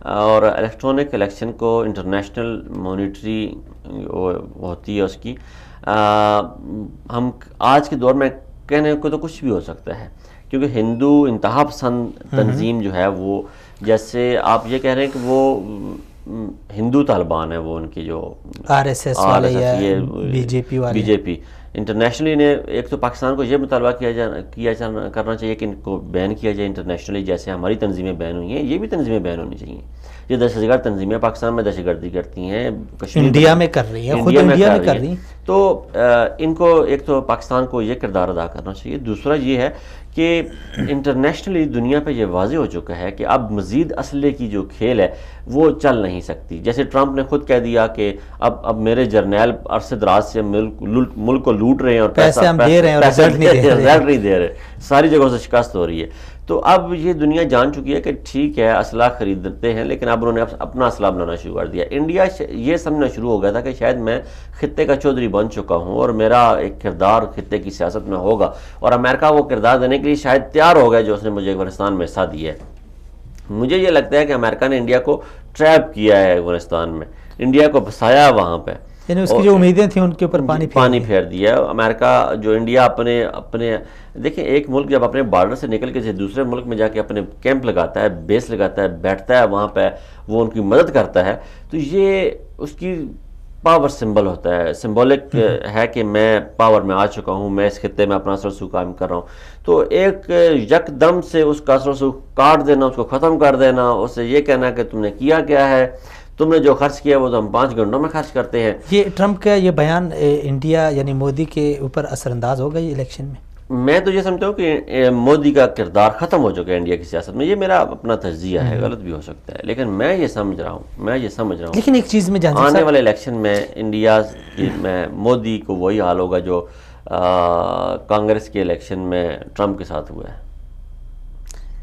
اور الیکٹرانک الیکشن کو انٹرنیشنل مانیٹری ہوتی ہے اس کی. ہم آج کے دور میں کہنے کو تو کچھ بھی ہو سکتا ہے، کیونکہ ہندو انتہا پسند تنظیم جو ہے وہ، جیسے آپ یہ کہہ رہے ہیں کہ وہ ہندو طالبان ہیں، وہ ان کی جو آر ایس ایس والے یا بی جے پی انٹرنیشنلی نے ایک تو پاکستان کو یہ مطالبہ کرنا چاہیے کہ ان کو بین کیا جائے انٹرنیشنلی، جیسے ہماری تنظیمیں بین ہوئی ہیں، یہ بھی تنظیمیں بین ہونی چاہیے. یہ دہشت گرد تنظیمیں پاکستان میں دہشت گردی کرتی ہیں، کشمیر انڈیا میں کر رہی ہیں، خود انڈیا میں کر رہی ہیں. تو ان کو ایک تو پاکستان کو یہ کردار ادا کرنا چاہیے. دوسرا یہ ہے کہ انٹرنیشنلی دنیا پہ یہ واضح ہو چکا ہے کہ اب مزید اسلحے کی جو کھیل ہے وہ چل نہیں سکتی. جیسے ٹرمپ نے خود کہہ دیا کہ اب میرے جرنیل عرصے دراز سے ملک کو لوٹ رہے ہیں اور پیسے ہم دے رہے ہیں اور رزلٹ نہیں دے رہے، ساری جگہوں سے شکست ہو رہی ہے. تو اب یہ دنیا جان چکی ہے کہ ٹھیک ہے اسلحہ خریدتے ہیں، لیکن اب انہوں نے اپنا اسلحہ بنانا شروع کر دیا. انڈیا یہ سمجھنا شروع ہو گیا تھا کہ شاید میں خطے کا چودھری بن چکا ہوں اور میرا ایک کردار خطے کی سیاست میں ہوگا، اور امریکہ وہ کردار دینے کے لیے شاید تیار ہو گیا جو اس نے مجھے افغانستان میں حصہ دیا ہے. مجھے یہ لگتا ہے کہ امریکہ نے انڈیا کو ٹریپ کیا ہے افغانستان میں، انڈیا کو پھنسایا وہاں پہ، یعنی اس کی جو امیدیں تھیں ان کے اوپر پانی پھیر دیا. امریکہ جو انڈیا اپنے دیکھیں ایک ملک جب اپنے بارڈر سے نکل کے دوسرے ملک میں جا کے اپنے کیمپ لگاتا ہے، بیس لگاتا ہے، بیٹھتا ہے وہاں پہ، وہ ان کی مدد کرتا ہے، تو یہ اس کی پاور سمبل ہوتا ہے، سمبولک ہے کہ میں پاور میں آ چکا ہوں، میں اس خطے میں اپنا اثر رسوخ قائم کر رہا ہوں. تو ایک یک دم سے اس کا اثر رسوخ کاٹ دینا، اس کو ختم کر دینا، اسے یہ کہنا کہ تم نے کیا ہے، تم نے جو خرچ کیا وہ تو ہم 5 گھنٹوں میں خرچ کرتے ہیں. یہ ٹرمپ کا یہ بیان انڈیا یعنی مودی کے اوپر اثر انداز ہوگا یہ الیکشن میں؟ میں تو یہ سمجھتا ہوں کہ مودی کا کردار ختم ہو چکا ہے انڈیا کی سیاست میں. یہ میرا اپنا تجزیہ ہے، غلط بھی ہو سکتا ہے، لیکن میں یہ سمجھ رہا ہوں لیکن ایک چیز میں آنے والے الیکشن میں انڈیا میں مودی کو وہی حال ہوگا جو کانگریس کے الیکشن میں ٹرمپ کے ساتھ ہوا ہے.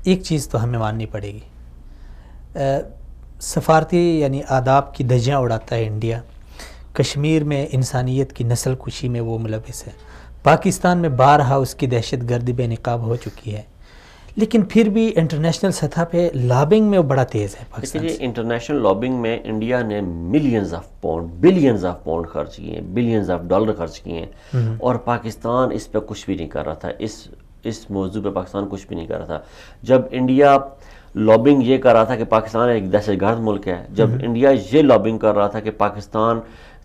ایک چیز تو ہمیں ماننی پڑے گی، سفارتی یعنی آداب کی دھجیاں اڑاتا ہے انڈیا، کشمیر میں انسانیت کی نسل کشی میں وہ ملوث ہے، پاکستان میں بارہا اس کی دہشت گردی بے نقاب ہو چکی ہے، لیکن پھر بھی انٹرنیشنل سطح پہ لابنگ میں وہ بڑا تیز ہے. پاکستان انٹرنیشنل لابنگ میں انڈیا نے بلینز آف پاؤنڈ خرچ کیے ہیں، بلینز آف ڈالر خرچ کیے ہیں، اور پاکستان اس پہ کچھ بھی نہیں کر رہا تھا. اس موضوع پہ پاکستان کچھ بھی نہیں کر رہا تھا. جب انڈیا لابنگ یہ کر رہا تھا کہ پاکستان ایک دہشت گرد ملک ہے، جب انڈیا یہ لابنگ کر رہا تھا کہ پاکستان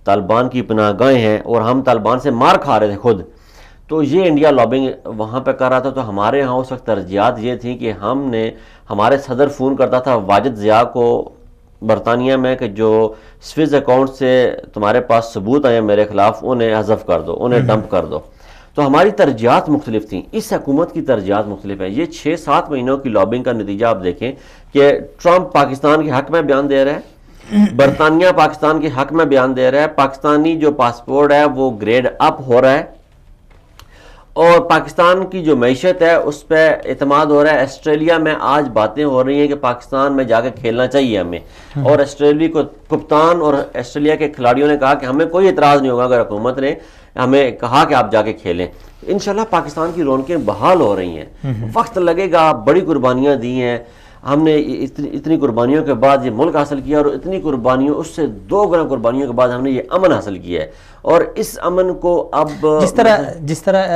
طالبان کی پناہ گاہیں ہیں اور ہم طالبان سے مار کھا رہے تھے خود، تو یہ انڈیا لابنگ وہاں پہ کر رہا تھا. تو ہمارے ہاں اس وقت ترجیحات یہ تھیں کہ ہمارے صدر فون کرتا تھا واجد ضیاء کو برطانیہ میں کہ جو سوئز اکاؤنٹ سے تمہارے پاس ثبوت آئے میرے خلاف انہیں حذف کر دو، انہیں ڈمپ کر دو. تو ہماری ترجیحات مختلف تھیں، اس حکومت کی ترجیحات مختلف ہیں. یہ 6-7 مہینوں کی لابنگ کا نتیجہ آپ دیکھیں کہ ٹرمپ پاکستان کے حق میں بیان دے رہا ہے، برطانیہ پاکستان کے حق میں بیان دے رہا ہے، پاکستانی جو پاسپورٹ ہے وہ گریڈ اپ ہو رہا ہے، اور پاکستان کی جو معیشت ہے اس پہ اعتماد ہو رہا ہے. آسٹریلیا میں آج باتیں ہو رہی ہیں کہ پاکستان میں جا کے کھیلنا چاہیے ہمیں، اور آسٹریلوی کو کپتان اور آسٹریلیا کے کھلاڑیوں نے کہا کہ ہمیں کوئی اعتراض نہیں ہوگا اگر حکومت نے ہمیں کہا کہ آپ جا کے کھیلیں. انشاءاللہ پاکستان کی رونقیں بحال ہو رہی ہیں، وقت لگے گا، بڑی قربانیاں دی ہیں. ہم نے اتنی قربانیوں کے بعد یہ ملک حاصل کیا، اور اتنی قربانیوں، اس سے 2 گنا قربانیوں کے بعد ہم نے یہ امن حاصل کیا ہے، اور اس امن کو اب جس طرح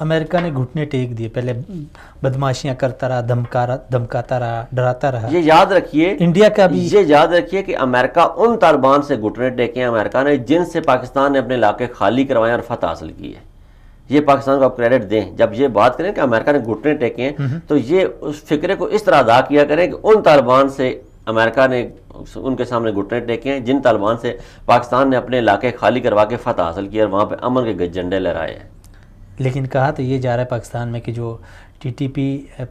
امریکہ نے گھٹنے ٹیک دیے، پہلے بدماشیاں کرتا رہا، دھمکاتا رہا، ڈراتا رہا، یہ یاد رکھیے، انڈیا کا بھی یہ یاد رکھیے کہ امریکہ ان طالبان سے گھٹنے ٹیکے ہیں امریکہ نے جن سے پاکستان نے اپنے علاقے خالی کروائے اور فتح حاصل کی ہے. یہ پاکستان کو آپ کریڈٹ دیں. جب یہ بات کریں کہ امریکہ نے گھٹنے ٹیکے ہیں تو یہ اس فکرے کو اس طرح ادا کیا کریں کہ ان طالبان سے امریکہ نے ان کے سامنے گھٹنے ٹیکے ہیں جن طالبان سے پاکستان نے اپنے علاقے خالی کروا کے فتح حاصل کیا اور وہاں پہ امن کے جھنڈے لہرائے ہیں. لیکن کہا تو یہ جا رہا ہے پاکستان میں کہ جو ٹی ٹی پی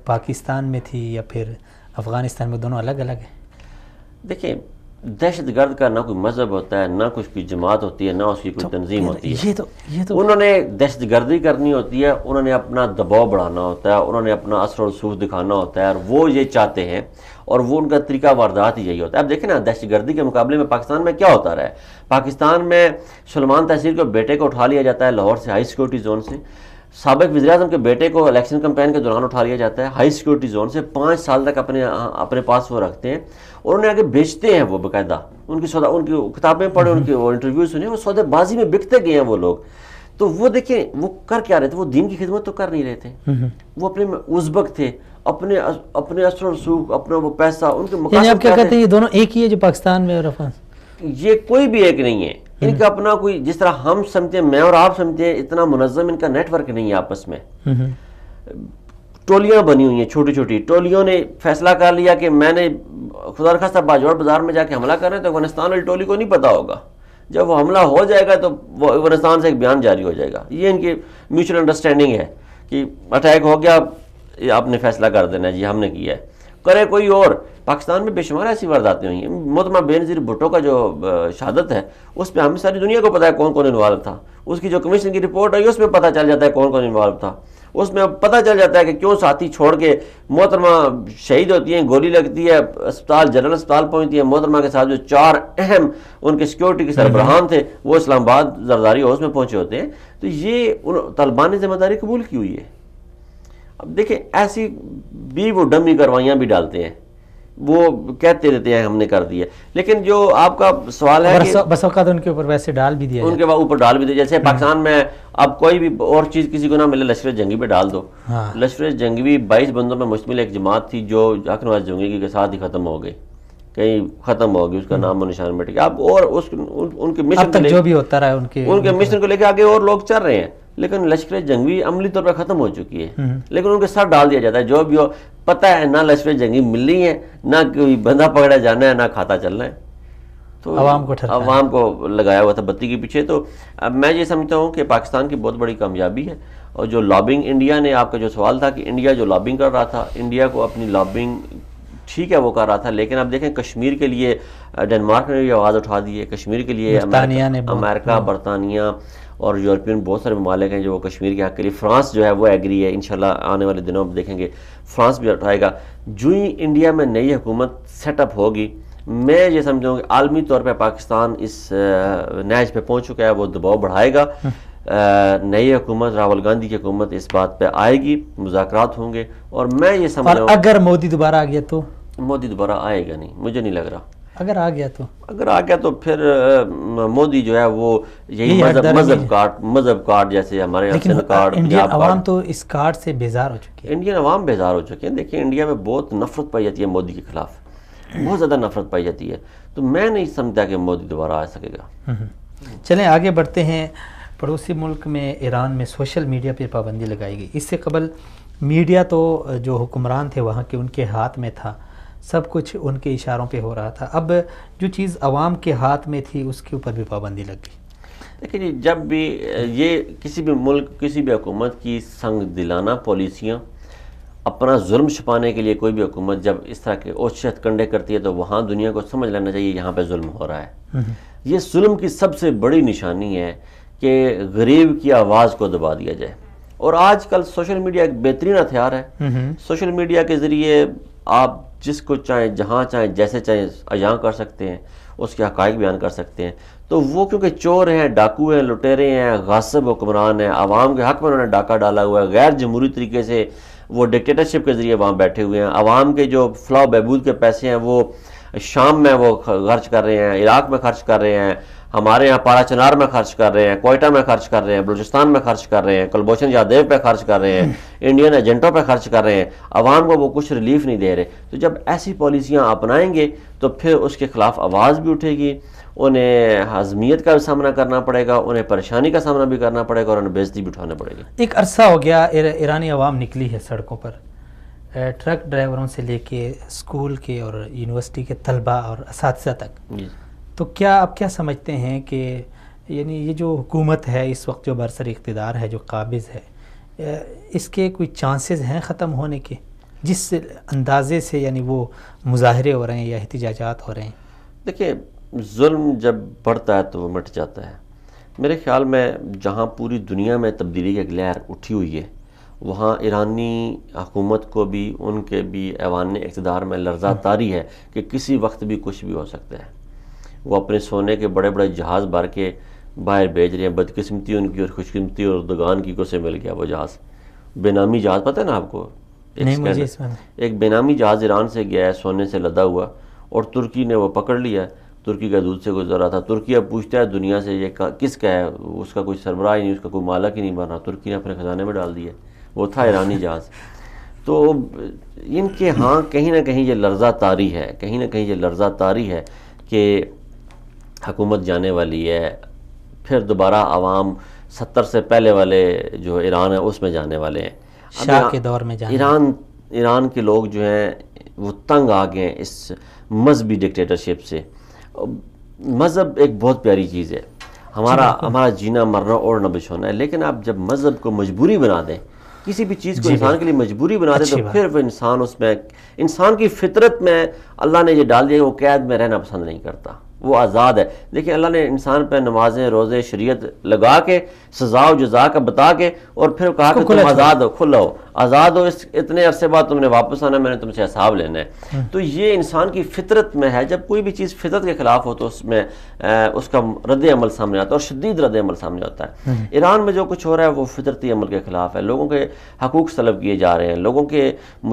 پاکستان میں تھی یا پھر افغانستان میں، دونوں الگ الگ ہیں. دیکھیں، دہشت گرد کا نہ کوئی مذہب ہوتا ہے، نہ کچھ کی جماعت ہوتی ہے، نہ اس کی کوئی تنظیم ہوتی ہے. یہ تو انہوں نے دہشت گردی کرنی ہوتی ہے، انہوں نے اپنا دباؤ بڑھانا ہوتا ہے، انہوں نے اپنا اثر و رسوخ دکھانا ہوتا ہے، اور وہ یہ چاہتے ہیں، اور وہ ان کا طریقہ واردات ہی یہی ہوتا ہے. اب دیکھیں نا، دہشت گردی کے مقابلے میں پاکستان میں کیا ہوتا رہا ہے. پاکستان میں سلمان تحصیل کے بیٹے کو اٹھا لیا جاتا ہے لاہور سے، ہائی سیکورٹی زون سے. سابق وزیراعظم کے بیٹے کو الیکشن کمپین کے دوران اٹھا لیا جاتا ہے ہائی سیکورٹی زون سے. 5 سال تک اپنے پاس وہ رکھتے ہیں، اور انہیں آگے بیچتے ہیں. وہ باقاعدہ ان کی کتابیں پڑھیں، ان کی انٹرویو سنیں، وہ سودے بازی میں بکتے گئے ہیں وہ لوگ. تو وہ دیکھیں وہ کر کیا رہے تھے، وہ دین کی خدمت تو کر نہیں رہے تھے، وہ اپنے ازبک تھے، اپنے اثر و رسوخ، اپنا وہ پیسہ، ان کے مقاصد. یعنی آپ کیا کہتے ہیں یہ دونوں ایک ہی ہے جو پاکستان میں اور افغان؟ یہ کوئی بھی ایک نہیں ہے. ان کا اپنا کوئی، جس طرح ہم سمجھتے ہیں، میں اور آپ سمجھتے ہیں، اتنا منظم ان کا نیٹ ورک نہیں ہے آپس میں. ٹولیاں بنی ہوئی ہیں، چھوٹی چھوٹی ٹولیوں نے فیصلہ کر لیا کہ میں نے خدا نخواستہ باجوڑ بازار میں جا کے حملہ کرنا ہے، تو افغانستان والی ٹولی کو نہیں پتا ہوگا. جب وہ حملہ ہو جائے گا تو وہ افغانستان سے ایک بیان جاری ہو جائے گا. یہ ان کی میوچل انڈرسٹینڈنگ ہے کہ اٹیک ہو گیا، آپ نے فیصلہ کر دینا ہے، جی ہم نے کیا ہے، کرے کوئی اور. پاکستان میں بے شمار ایسی وارداتیں ہوئی ہیں. محترمہ بینظیر بھٹو کا جو شہادت ہے، اس پہ ہمیں ساری دنیا کو پتا ہے کون کون انوالو تھا. اس کی جو کمیشن کی رپورٹ آئی، اس میں پتہ چل جاتا ہے کون کون انوالو تھا. اس میں پتہ چل جاتا ہے کہ کیوں ساتھی چھوڑ کے محترمہ شہید ہوتی ہیں، گولی لگتی ہے، اسپتال جنرل اسپتال پہنچتی ہے. محترمہ کے ساتھ جو 4 اہم ان کے سیکورٹی کے سربراہان تھے، وہ اسلام آباد زرداری ہاؤس میں پہنچے ہوتے ہیں. تو یہ طالبان نے ذمہ داری قبول کی ہوئی ہے. اب دیکھیں، ایسی بھی وہ ڈمی کروائیاں بھی ڈالتے ہیں، وہ کہتے رہتے ہیں ہم نے کر دیا. لیکن جو آپ کا سوال ہے کہ بس اوقات ان کے اوپر ویسے ڈال بھی دیا، ان کے اوپر ڈال بھی دیا. جیسے پاکستان میں اب کوئی بھی اور چیز کسی کو نہ ملے، لشکر جنگی پہ ڈال دو. لشکر جنگی 22 بندوں میں مشتمل ایک جماعت تھی جو حق نواز جنگی کے ساتھ ہی ختم ہو گئی، کہیں ختم ہو گئی، اس کا نام و نشان مٹ گیا. اب اور ان کے مشن جو بھی ہوتا رہا ان کے مشن کو لے کے آگے اور لوگ چل رہے ہیں. لیکن لشکر جنگی عملی طور پر ختم ہو چکی ہے، لیکن ان کے ساتھ ڈال دیا جاتا ہے. جو بھی ہو، پتہ ہے نہ لشکر جنگی ملنی ہے، نہ کوئی بندہ پکڑا جانا ہے، نہ کھاتا چلنا ہے. تو عوام کو لگایا ہوا تھا بتی کے پیچھے. تو اب میں یہ سمجھتا ہوں کہ پاکستان کی بہت بڑی کامیابی ہے. اور جو لابنگ انڈیا نے، آپ کا جو سوال تھا کہ انڈیا جو لابنگ کر رہا تھا، انڈیا کو اپنی لابنگ ٹھیک ہے وہ کر رہا تھا، لیکن اب دیکھیں کشمیر کے لیے ڈنمارک نے بھی آواز اٹھا دی ہے. کشمیر کے لیے امریکہ، برطانیہ اور یورپین بہت سارے ممالک ہیں جو وہ کشمیر کے حق کے لیے. فرانس جو ہے وہ ایگری ہے. انشاءاللہ آنے والے دنوں میں دیکھیں گے فرانس بھی اٹھائے گا. جو ہی انڈیا میں نئی حکومت سیٹ اپ ہوگی، میں یہ سمجھوں کہ عالمی طور پہ پاکستان اس نہج پہ پہنچ چکا ہے، وہ دباؤ بڑھائے گا. نئی حکومت، راہل گاندھی کی حکومت اس بات پہ آئے گی، مذاکرات ہوں گے. اور میں یہ سمجھ رہا ہوں اگر مودی دوبارہ آ گیا تو مودی دوبارہ آئے گا نہیں، مجھے نہیں لگ رہا. اگر آ گیا تو پھر مودی جو ہے وہ یہی مذہب کارڈ جیسے ہمارے یہاں سندھ کارڈ. انڈین عوام تو اس کارڈ سے بیزار ہو چکی ہے. انڈین عوام بیزار ہو چکے ہیں. دیکھیں انڈیا میں بہت نفرت پائی جاتی ہے مودی کے خلاف، بہت زیادہ نفرت پائی جاتی ہے. تو میں نہیں سمجھتا کہ مودی دوبارہ آ سکے گا. چلیں آگے بڑھتے ہیں. پڑوسی ملک میں ایران میں سوشل میڈیا پہ پابندی لگائی گئی. اس سے قبل میڈیا تو جو حکمران تھے وہاں کے، ان کے ہاتھ میں تھا، سب کچھ ان کے اشاروں پہ ہو رہا تھا. اب جو چیز عوام کے ہاتھ میں تھی اس کے اوپر بھی پابندی لگ گئی. دیکھیں جب بھی یہ کسی بھی ملک، کسی بھی حکومت کی سنگ دلانہ پالیسیاں، اپنا ظلم چھپانے کے لیے کوئی بھی حکومت جب اس طرح کے اوچت کنڈے کرتی ہے تو وہاں دنیا کو سمجھ لینا چاہیے یہاں پہ ظلم ہو رہا ہے. یہ ظلم کی سب سے بڑی نشانی ہے کہ غریب کی آواز کو دبا دیا جائے. اور آج کل سوشل میڈیا ایک بہترین ہتھیار ہے. سوشل میڈیا کے ذریعے آپ جس کو چاہیں، جہاں چاہیں، جیسے چاہیں اجاں کر سکتے ہیں، اس کے حقائق بیان کر سکتے ہیں. تو وہ کیونکہ چور ہیں، ڈاکو ہیں، لٹیرے ہیں، غاصب حکمران ہیں، عوام کے حق میں انہوں نے ڈاکہ ڈالا ہوا ہے، غیر جمہوری طریقے سے وہ ڈکٹیٹرشپ کے ذریعے وہاں بیٹھے ہوئے ہیں. عوام کے جو فلاح و بہبود کے پیسے ہیں وہ شام میں وہ خرچ کر رہے ہیں, عراق میں خرچ کر رہے ہیں, ہمارے یہاں پارا چنار میں خرچ کر رہے ہیں, کوئٹہ میں خرچ کر رہے ہیں, بلوچستان میں خرچ کر رہے ہیں, کلبھوشن یادیو پہ خرچ کر رہے ہیں, انڈین ایجنٹوں پہ خرچ کر رہے ہیں. عوام کو وہ کچھ ریلیف نہیں دے رہے. تو جب ایسی پالیسیاں اپنائیں گے تو پھر اس کے خلاف آواز بھی اٹھے گی, انہیں ہضمیت کا بھی سامنا کرنا پڑے گا, انہیں پریشانی کا سامنا بھی کرنا پڑے گا, اور انہیں بےزتی بھی اٹھانا پڑے گی. ایک عرصہ ہو گیا ایرانی عوام نکلی ہے سڑکوں پر, ٹرک ڈرائیوروں سے لے کے اسکول کے اور یونیورسٹی کے طلبہ اور اساتذہ تک. تو کیا آپ کیا سمجھتے ہیں کہ یعنی یہ جو حکومت ہے اس وقت جو برسر اقتدار ہے, جو قابض ہے, اس کے کوئی چانسز ہیں ختم ہونے کے, جس اندازے سے یعنی وہ مظاہرے ہو رہے ہیں یا احتجاجات ہو رہے ہیں؟ دیکھیں, ظلم جب بڑھتا ہے تو وہ مٹ جاتا ہے. میرے خیال میں جہاں پوری دنیا میں تبدیلی کی لہر اٹھی ہوئی ہے, وہاں ایرانی حکومت کو بھی ان کے بھی ایوان اقتدار میں لرزہ طاری ہے کہ کسی وقت بھی کچھ بھی ہو سکتا ہے. وہ اپنے سونے کے بڑے بڑے جہاز بھر کے باہر بھیج رہے ہیں. بدقسمتی ان کی اور خوش قسمتی اور دگان کی کو سے مل گیا وہ جہاز, بے نامی جہاز. پتہ ہے نا آپ کو, ایک بے نامی جہاز ایران سے گیا ہے سونے سے لدا ہوا, اور ترکی نے وہ پکڑ لیا. ترکی کا دودھ سے گزر رہا تھا. ترکی اب پوچھتا ہے دنیا سے یہ کس کا ہے, اس کا کوئی سربراہ ہی نہیں, اس کا کوئی مالک ہی نہیں بن رہا. ترکی نے اپنے خزانے میں ڈال دیا, وہ تھا ایرانی جہاز. تو ان کے ہاں کہیں نہ کہیں یہ لرزہ طاری ہے, کہیں نہ کہیں یہ لرزہ طاری ہے کہ حکومت جانے والی ہے, پھر دوبارہ عوام 70 سے پہلے والے جو ایران ہے اس میں جانے والے ہیں. شاہ کے دور میں ایران کے لوگ جو ہیں وہ تنگ آ گئے ہیں اس مذہبی ڈکٹیٹرشپ سے. مذہب ایک بہت پیاری چیز ہے, ہمارا جینا مرنا اوڑھنا بچھونا ہے, لیکن آپ جب مذہب کو مجبوری بنا دیں, کسی بھی چیز کو انسان کے لیے مجبوری بنا دیں, تو پھر وہ انسان اس میں, انسان کی فطرت میں اللہ نے یہ ڈال دیا, وہ قید میں رہنا پسند نہیں کرتا, وہ آزاد ہے. دیکھیں اللہ نے انسان پہ نمازیں روزے شریعت لگا کے سزا و جزا کا بتا کے, اور پھر کہا کہ تم آزاد ہو, کھلا ہو, آزاد ہو, اس اتنے عرصے بعد تم نے واپس آنا, میں نے تم سے حساب لینا ہے. تو یہ انسان کی فطرت میں ہے. جب کوئی بھی چیز فطرت کے خلاف ہو تو اس میں اس کا رد عمل سامنے آتا ہے, اور شدید رد عمل سامنے آتا ہے. ایران میں جو کچھ ہو رہا ہے وہ فطرتی عمل کے خلاف ہے. لوگوں کے حقوق طلب کیے جا رہے ہیں, لوگوں کے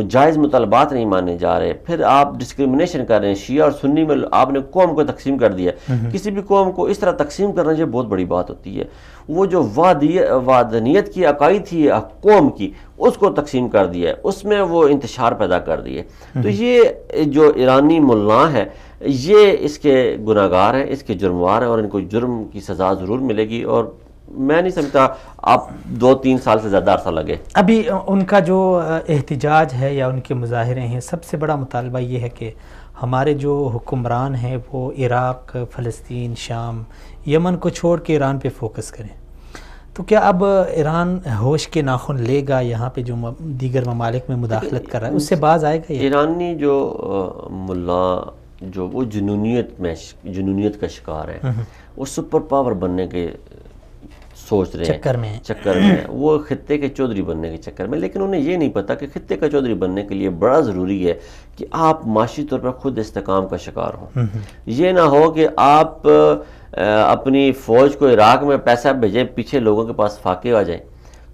جائز مطالبات نہیں مانے جا رہے. پھر آپ ڈسکریمنیشن کر رہے ہیں, شیعہ اور سنی میں آپ نے قوم کو تقسیم کر دیا. کسی بھی قوم کو اس طرح تقسیم کرنا یہ بہت بڑی بات ہوتی ہے. وہ جو وادنیت کی عقائد تھی قوم کی, اس کو تقسیم کر دیا ہے, اس میں وہ انتشار پیدا کر دیے. تو یہ جو ایرانی ملا ہے یہ اس کے گناہگار ہیں, اس کے جرموار ہیں, اور ان کو جرم کی سزا ضرور ملے گی. اور میں نہیں سمجھتا آپ 2-3 سال سے زیادہ عرصہ لگے. ابھی ان کا جو احتجاج ہے یا ان کے مظاہرے ہیں, سب سے بڑا مطالبہ یہ ہے کہ ہمارے جو حکمران ہیں وہ عراق, فلسطین, شام, یمن کو چھوڑ کے ایران پہ فوکس کریں. تو کیا اب ایران ہوش کے ناخن لے گا یہاں پہ جو دیگر ممالک میں مداخلت کر رہا ہے, اس سے باز آئے گا؟ ایرانی جو ملا جو وہ جنونیت کا شکار ہے, وہ سپر پاور بننے کے سوچ رہے ہیں چکر میں وہ خطے کے چودھری بننے کے چکر میں. لیکن انہیں یہ نہیں پتا کہ خطے کا چودھری بننے کے لیے بڑا ضروری ہے کہ آپ معاشی طور پر خود استحکام کا شکار ہوں. یہ نہ ہو کہ آپ اپنی فوج کو عراق میں پیسہ بھیجیں, پیچھے لوگوں کے پاس فاقے آ جائیں,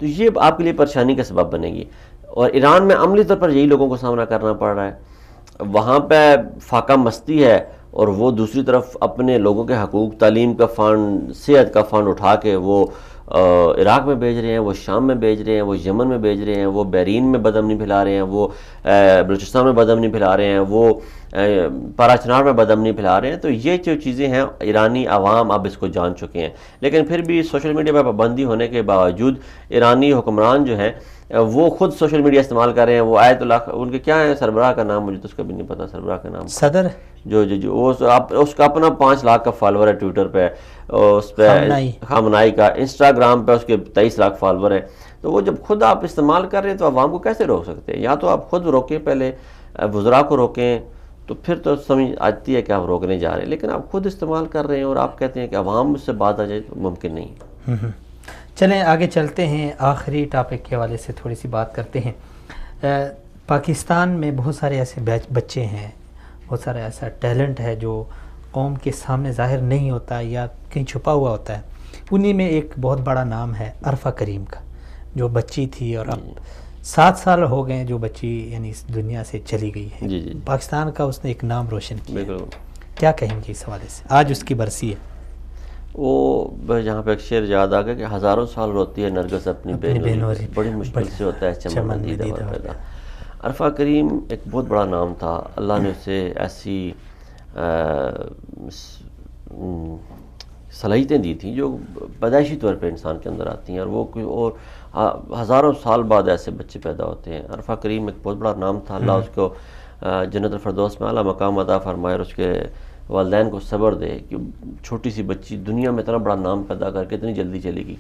تو یہ آپ کے لیے پریشانی کا سبب بنے گی. اور ایران میں عملی طور پر یہی لوگوں کو سامنا کرنا پڑ رہا ہے. وہاں پہ فاقہ مستی ہے, اور وہ دوسری طرف اپنے لوگوں کے حقوق, تعلیم کا فنڈ, صحت کا فنڈ اٹھا کے وہ عراق میں بھیج رہے ہیں, وہ شام میں بھیج رہے ہیں, وہ یمن میں بھیج رہے ہیں, وہ بحرین میں بدامنی پھیلا رہے ہیں, وہ بلوچستان میں بدامنی پھیلا رہے ہیں, وہ پارا چنار میں بدامنی پھیلا رہے ہیں. تو یہ جو چیزیں ہیں ایرانی عوام اب اس کو جان چکے ہیں. لیکن پھر بھی سوشل میڈیا پہ پابندی ہونے کے باوجود ایرانی حکمران جو ہیں وہ خود سوشل میڈیا استعمال کر رہے ہیں. وہ آیت اللہ, ان کے کیا ہے سربراہ کا نام, مجھے تو اس کا بھی نہیں پتا, سربراہ کا نام صدر جو اس کا اپنا 5 لاکھ کا فالوور ہے ٹویٹر پہ, اس پہ خامنائی کا, انسٹاگرام پہ اس کے 23 لاکھ فالوور ہیں. تو وہ جب خود آپ استعمال کر رہے ہیں تو عوام کو کیسے روک سکتے ہیں؟ یا تو آپ خود روکیں, پہلے وزراء کو روکیں, تو پھر تو سمجھ آتی ہے کہ آپ روکنے جا رہے ہیں. لیکن آپ خود استعمال کر رہے ہیں اور آپ کہتے ہیں کہ عوام اس سے بات آ جائے, تو ممکن نہیں. چلیں آگے چلتے ہیں, آخری ٹاپک کے حوالے سے تھوڑی سی بات کرتے ہیں. پاکستان میں بہت سارے ایسے بچے ہیں, بہت سارا ایسا ٹیلنٹ ہے جو قوم کے سامنے ظاہر نہیں ہوتا یا کہیں چھپا ہوا ہوتا ہے. انہی میں ایک بہت بڑا نام ہے عرفہ کریم کا, جو بچی تھی اور اب 7 سال ہو گئے جو بچی یعنی اس دنیا سے چلی گئی ہے. جی جی پاکستان کا اس نے ایک نام روشن کیا. بالکل. کیا کہیں گے اس حوالے سے؟ آج اس کی برسی ہے. وہ جہاں پہ ایک شعر یاد آ گیا کہ ہزاروں سال روتی ہے نرگس اپنی بینوری، بڑی مشکل سے ہوتا ہے چمن میں دیدہ پیدا. عرفہ کریم ایک بہت بڑا نام تھا. اللہ نے اسے ایسی صلاحیتیں دی تھیں جو پیدائشی طور پہ انسان کے اندر آتی ہیں، اور وہ اور ہزاروں سال بعد ایسے بچے پیدا ہوتے ہیں. عرفہ کریم ایک بہت بڑا نام تھا. اللہ اس کو جنت الفردوس میں اعلیٰ مقام عطا فرمائے، اور اس کے والدین کو صبر دے کہ چھوٹی سی بچی دنیا میں اتنا بڑا نام پیدا کر کے اتنی جلدی چلے گی.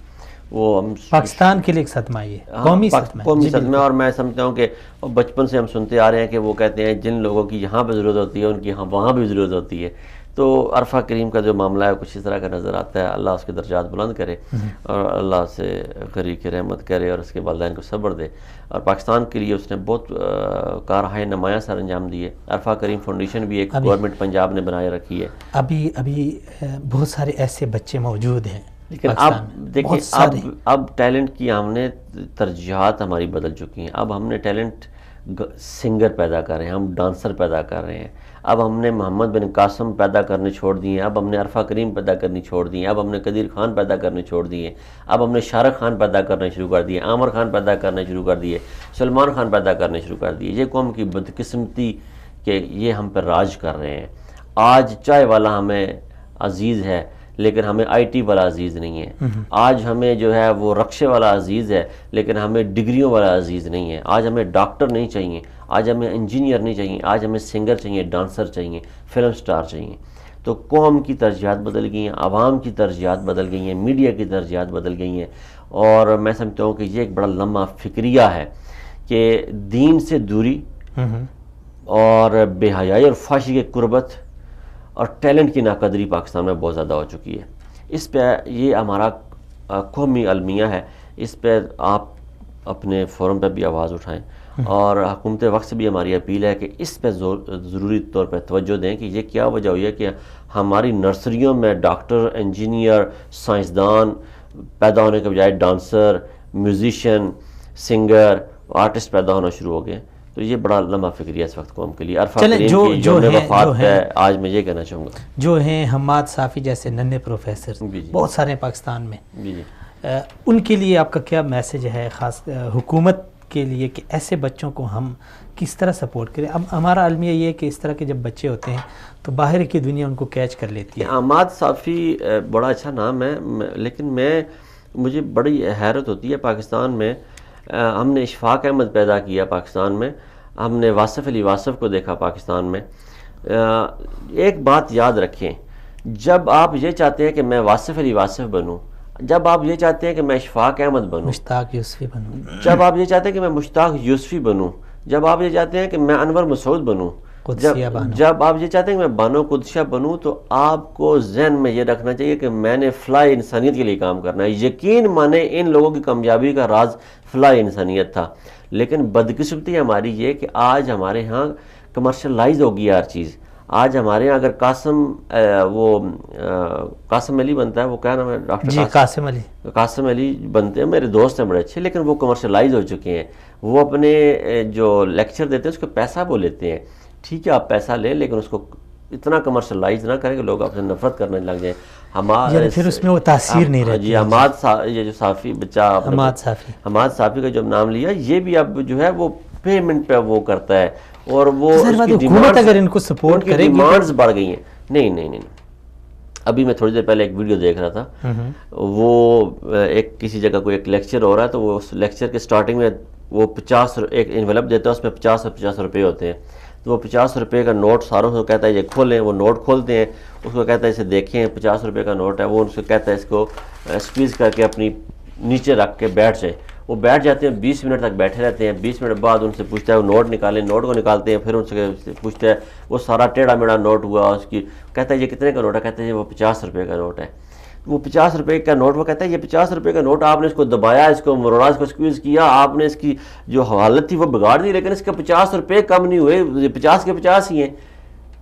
وہ ہم پاکستان کے لیے ایک صدمہ، یہ قومی صدمہ. اور میں سمجھتا ہوں کہ بچپن سے ہم سنتے آ رہے ہیں کہ وہ کہتے ہیں جن لوگوں کی یہاں پہ ضرورت ہوتی ہے ان کی وہاں بھی ضرورت ہوتی ہے. تو عرفہ کریم کا جو معاملہ ہے کچھ اس طرح کا نظر آتا ہے. اللہ اس کے درجات بلند کرے اور اللہ سے غریق رحمت کرے اور اس کے والدین کو صبر دے. اور پاکستان کے لیے اس نے بہت کارہائے نمایاں سر انجام دیے. عرفہ کریم فاؤنڈیشن بھی ایک گورنمنٹ پنجاب نے بنائے رکھی ہے. ابھی بہت سارے ایسے بچے موجود ہیں، لیکن اب دیکھیں اب ٹیلنٹ کی ہم نے ترجیحات ہماری بدل چکی ہیں. اب ہم نے ٹیلنٹ سنگر پیدا کر رہے ہیں، ہم ڈانسر پیدا کر رہے ہیں. اب ہم نے محمد بن قاسم پیدا کرنے چھوڑ دیے ہیں. اب ہم نے عرفہ کریم پیدا کرنی چھوڑ دی ہیں. اب ہم نے قدیر خان پیدا کرنے چھوڑ دیے ہیں. اب ہم نے شاہ رخ خان پیدا کرنے شروع کر دیے، عامر خان پیدا کرنے شروع کر دیے، سلمان خان پیدا کرنے شروع کر دیے. یہ قوم کی بدقسمتی کہ یہ ہم پر راج کر رہے ہیں. آج چائے والا ہمیں عزیز ہے لیکن ہمیں آئی ٹی والا عزیز نہیں ہے. آج ہمیں جو ہے وہ رکشے والا عزیز ہے لیکن ہمیں ڈگریوں والا عزیز نہیں ہے. آج ہمیں ڈاکٹر نہیں چاہیے، آج ہمیں انجینئر نہیں چاہیے، آج ہمیں سنگر چاہیے، ڈانسر چاہیے، فلم سٹار چاہیے. تو قوم کی ترجیحات بدل گئی ہیں، عوام کی ترجیحات بدل گئی ہیں، میڈیا کی ترجیحات بدل گئی ہیں. اور میں سمجھتا ہوں کہ یہ ایک بڑا لمحہ فکریہ ہے کہ دین سے دوری اور بے حیائی اور فحاشی کی قربت اور ٹیلنٹ کی ناقدری پاکستان میں بہت زیادہ ہو چکی ہے. اس پہ یہ ہمارا قومی المیہ ہے. اس پہ آپ اپنے فورم پہ بھی آواز اٹھائیں اور حکومت وقت سے بھی ہماری اپیل ہے کہ اس پہ ضروری طور پہ توجہ دیں کہ یہ کیا وجہ ہوئی ہے کہ ہماری نرسریوں میں ڈاکٹر، انجینئر، سائنسدان پیدا ہونے کے بجائے ڈانسر، میوزیشین، سنگر، آرٹسٹ پیدا ہونا شروع ہو گئے. تو یہ بڑا لمحہ فکریہ اس وقت قوم کے لیے. عرفہ کریم کی جو وفات ہے آج میں یہ کہنا چاہوں گا جو ہیں حماد صافی جیسے ننھے پروفیسر بہت سارے پاکستان میں، ان کے لیے آپ کا کیا میسج ہے خاص حکومت کے لیے کہ ایسے بچوں کو ہم کس طرح سپورٹ کریں؟ اب ہمارا المیہ یہ ہے کہ اس طرح کے جب بچے ہوتے ہیں تو باہر کی دنیا ان کو کیچ کر لیتی ہے. حماد صافی بڑا اچھا نام ہے لیکن مجھے بڑی حیرت ہوتی ہے پاکستان میں. ہم نے اشفاق احمد پیدا کیا پاکستان میں، ہم نے واصف علی واصف کو دیکھا پاکستان میں. ایک بات یاد رکھیں، جب آپ یہ چاہتے ہیں کہ میں واصف علی واصف بنوں، جب آپ یہ چاہتے ہیں کہ میں اشفاق احمد بنوں، مشتاق یوسفی بنوں، جب آپ یہ چاہتے ہیں کہ میں مشتاق یوسفی بنوں، جب آپ یہ چاہتے ہیں کہ میں انور مسعود بنوں، جب آپ یہ چاہتے ہیں کہ میں بانو قدسیہ بنوں، تو آپ کو ذہن میں یہ رکھنا چاہیے کہ میں نے فلاح انسانیت کے لیے کام کرنا ہے. یقین مانے ان لوگوں کی کامیابی کا راز فلاح انسانیت تھا. لیکن بدقسمتی ہماری یہ کہ آج ہمارے ہاں کمرشلائز ہو گئی ہر چیز. آج ہمارے ہاں اگر قاسم علی بنتا ہے، وہ کیا نام ہے ڈاکٹر قاسم علی بنتے ہیں، میرے دوست ہیں بڑے اچھے، لیکن وہ کمرشلائز ہو چکے ہیں. وہ اپنے جو لیکچر دیتے ہیں اس کو پیسہ وہ لیتے ہیں. ٹھیک ہے آپ پیسہ لیں لیکن اس کو اتنا کمرشلائز نہ کریں کہ لوگ آپ سے نفرت کرنے لگ جائیں. ہمارے پھر اس میں وہ تاثیر نہیں رہتی. جی یہ جو صافی بچہ حماد صافی کا جو نام لیا، یہ بھی اب جو ہے وہ پیمنٹ پہ وہ کرتا ہے اور وہ حکومت اگر ان کو سپورٹ کرے گی، ڈیمانڈز بڑھ گئی ہیں. نہیں ابھی میں تھوڑی دیر پہلے ایک ویڈیو دیکھ رہا تھا، وہ ایک کسی جگہ کوئی ایک لیکچر ہو رہا ہے تو وہ اس لیکچر کے سٹارٹنگ میں وہ 50 ایک انویلپ دیتا ہے، اس میں 50 روپے ہوتے ہیں. تو وہ 50 روپے کا نوٹ ساروں سے کہتا ہے یہ کھولیں. وہ نوٹ کھولتے ہیں، اس کو کہتا ہے اسے دیکھیں 50 روپے کا نوٹ ہے. وہ ان سے کہتا ہے اس کو اسکویز کر کے اپنی نیچے رکھ کے بیٹھ جائے. وہ بیٹھ جاتے ہیں، 20 منٹ تک بیٹھے رہتے ہیں. 20 منٹ بعد ان سے پوچھتا ہے وہ نوٹ نکالیں، نوٹ کو نکالتے ہیں. پھر ان سے پوچھتا ہے وہ سارا ٹیڑھا میڑھا نوٹ ہوا اس کی، کہتا ہے یہ کتنے کا نوٹ ہے؟ کہتے ہیں وہ 50 روپے کا نوٹ ہے. وہ 50 روپے کا نوٹ، وہ کہتا ہے یہ 50 روپے کا نوٹ آپ نے اس کو دبایا، اس کو مروڑا، اس کو اسکویز کیا، آپ نے اس کی جو حالت تھی وہ بگاڑ دی، لیکن اس کے 50 روپے کم نہیں ہوئے، 50 کے 50 ہی ہیں.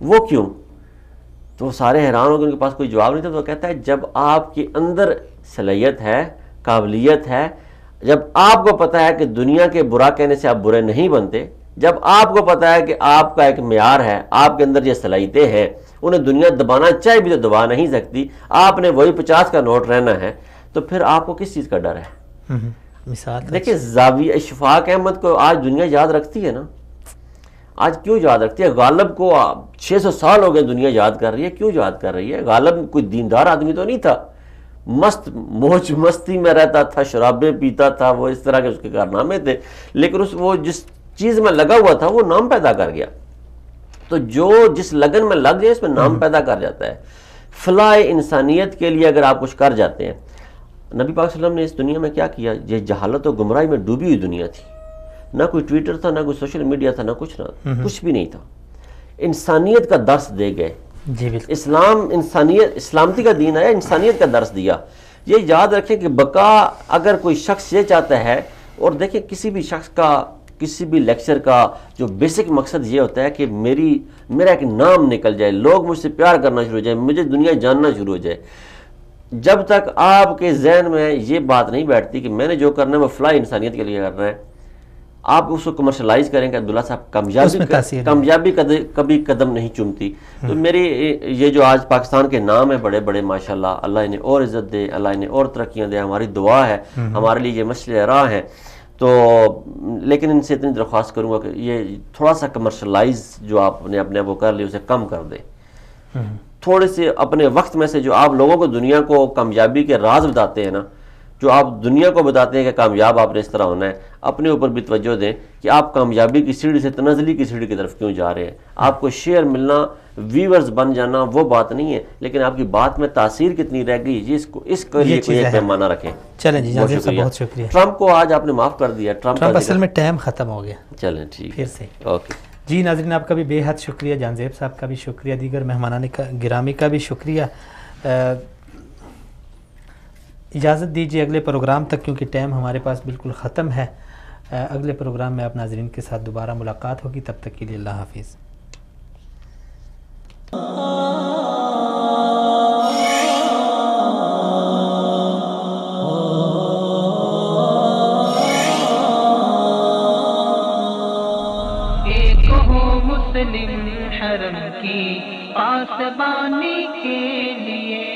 وہ کیوں؟ تو وہ سارے حیران ہو گئے، ان کے پاس کوئی جواب نہیں تھا. تو وہ کہتا ہے جب آپ کے اندر صلاحیت ہے، قابلیت ہے، جب آپ کو پتا ہے کہ دنیا کے برا کہنے سے آپ برے نہیں بنتے، جب آپ کو پتا ہے کہ آپ کا ایک معیار ہے، آپ کے اندر یہ صلاحیتیں ہیں، انہیں دنیا دبانا چاہے بھی تو دبا نہیں سکتی، آپ نے وہی 50 کا نوٹ رہنا ہے، تو پھر آپ کو کس چیز کا ڈر ہے؟ مثال دیکھیں زاویہ اشفاق احمد کو آج دنیا یاد رکھتی ہے نا، آج کیوں یاد رکھتی ہے؟ غالب کو 600 سال ہو گئے دنیا یاد کر رہی ہے، کیوں یاد کر رہی ہے؟ غالب کوئی دیندار آدمی تو نہیں تھا، مست موج مستی میں رہتا تھا، شرابیں پیتا تھا، وہ اس طرح کے اس کے کارنامے تھے، لیکن وہ جس چیز میں لگا ہوا تھا وہ نام پیدا کر گیا. تو جو جس لگن میں لگ جائے اس میں نام پیدا کر جاتا ہے. فلاح انسانیت کے لیے اگر آپ کچھ کر جاتے ہیں، نبی پاک صلی اللہ علیہ وسلم نے اس دنیا میں کیا کیا؟ یہ جہالت و گمراہی میں ڈوبی ہوئی دنیا تھی، نہ کوئی ٹویٹر تھا، نہ کوئی سوشل میڈیا تھا، نہ کچھ بھی نہیں تھا. انسانیت کا درس دے گئے. جی بالکل. اسلام انسانیت، اسلامتی کا دین آیا، انسانیت کا درس دیا. یہ یاد رکھیں کہ بقا اگر کوئی شخص یہ چاہتا ہے، اور دیکھیں کسی بھی شخص کا، کسی بھی لیکچر کا جو بیسک مقصد یہ ہوتا ہے کہ میرا ایک نام نکل جائے، لوگ مجھ سے پیار کرنا شروع ہو جائے، مجھے دنیا جاننا شروع ہو جائے. جب تک آپ کے ذہن میں یہ بات نہیں بیٹھتی کہ میں نے جو کرنا ہے وہ فلاح انسانیت کے لیے کرنا ہے، آپ اس کو کمرشلائز کریں کہ عبداللہ صاحب کامیابی کبھی قدم نہیں چومتی. تو میری یہ جو آج پاکستان کے نام ہیں بڑے بڑے ماشاءاللہ، اللہ انہیں اور عزت دے، اللہ انہیں اور ترقیاں دے، ہماری دعا ہے، ہمارے لیے یہ مشعل راہ ہیں. تو لیکن ان سے اتنی درخواست کروں گا کہ یہ تھوڑا سا کمرشلائز جو آپ نے اپنے وہ کر لی اسے کم کر دیں. تھوڑے سے اپنے وقت میں سے جو آپ لوگوں کو دنیا کو کامیابی کے راز بتاتے ہیں نا، جو آپ دنیا کو بتاتے ہیں کہ کامیاب آپ نے اس طرح ہونا ہے، اپنے اوپر بھی توجہ دیں کہ آپ کامیابی کی سیڑھی سے تنزلی کی سیڑھی کی طرف کیوں جا رہے ہیں. آپ کو شیئر ملنا، ویورز بن جانا وہ بات نہیں ہے، لیکن آپ کی بات میں تاثیر کتنی رہ گئی اس کو لیے کوئی ایک پیمانہ رکھیں. چلیں جی جان صاحب بہت شکریہ. ٹرمپ کو آج آپ نے معاف کر دیا. ٹرمپ اصل میں ٹائم ختم ہو گیا. چلیں ٹھیک پھر سے اوکے جی. ناظرین آپ کا بھی بے حد شکریہ، جان زیب صاحب کا بھی شکریہ، دیگر مہمانان گرامی کا بھی شکریہ. اجازت دیجیے اگلے پروگرام تک، کیونکہ ٹائم ہمارے پاس بالکل ختم ہے. اگلے پروگرام میں آپ ناظرین کے ساتھ دوبارہ ملاقات ہوگی، تب تک کے لیے اللہ حافظ. ایک ہو مسلم حرم کی پاسبانی کے لیے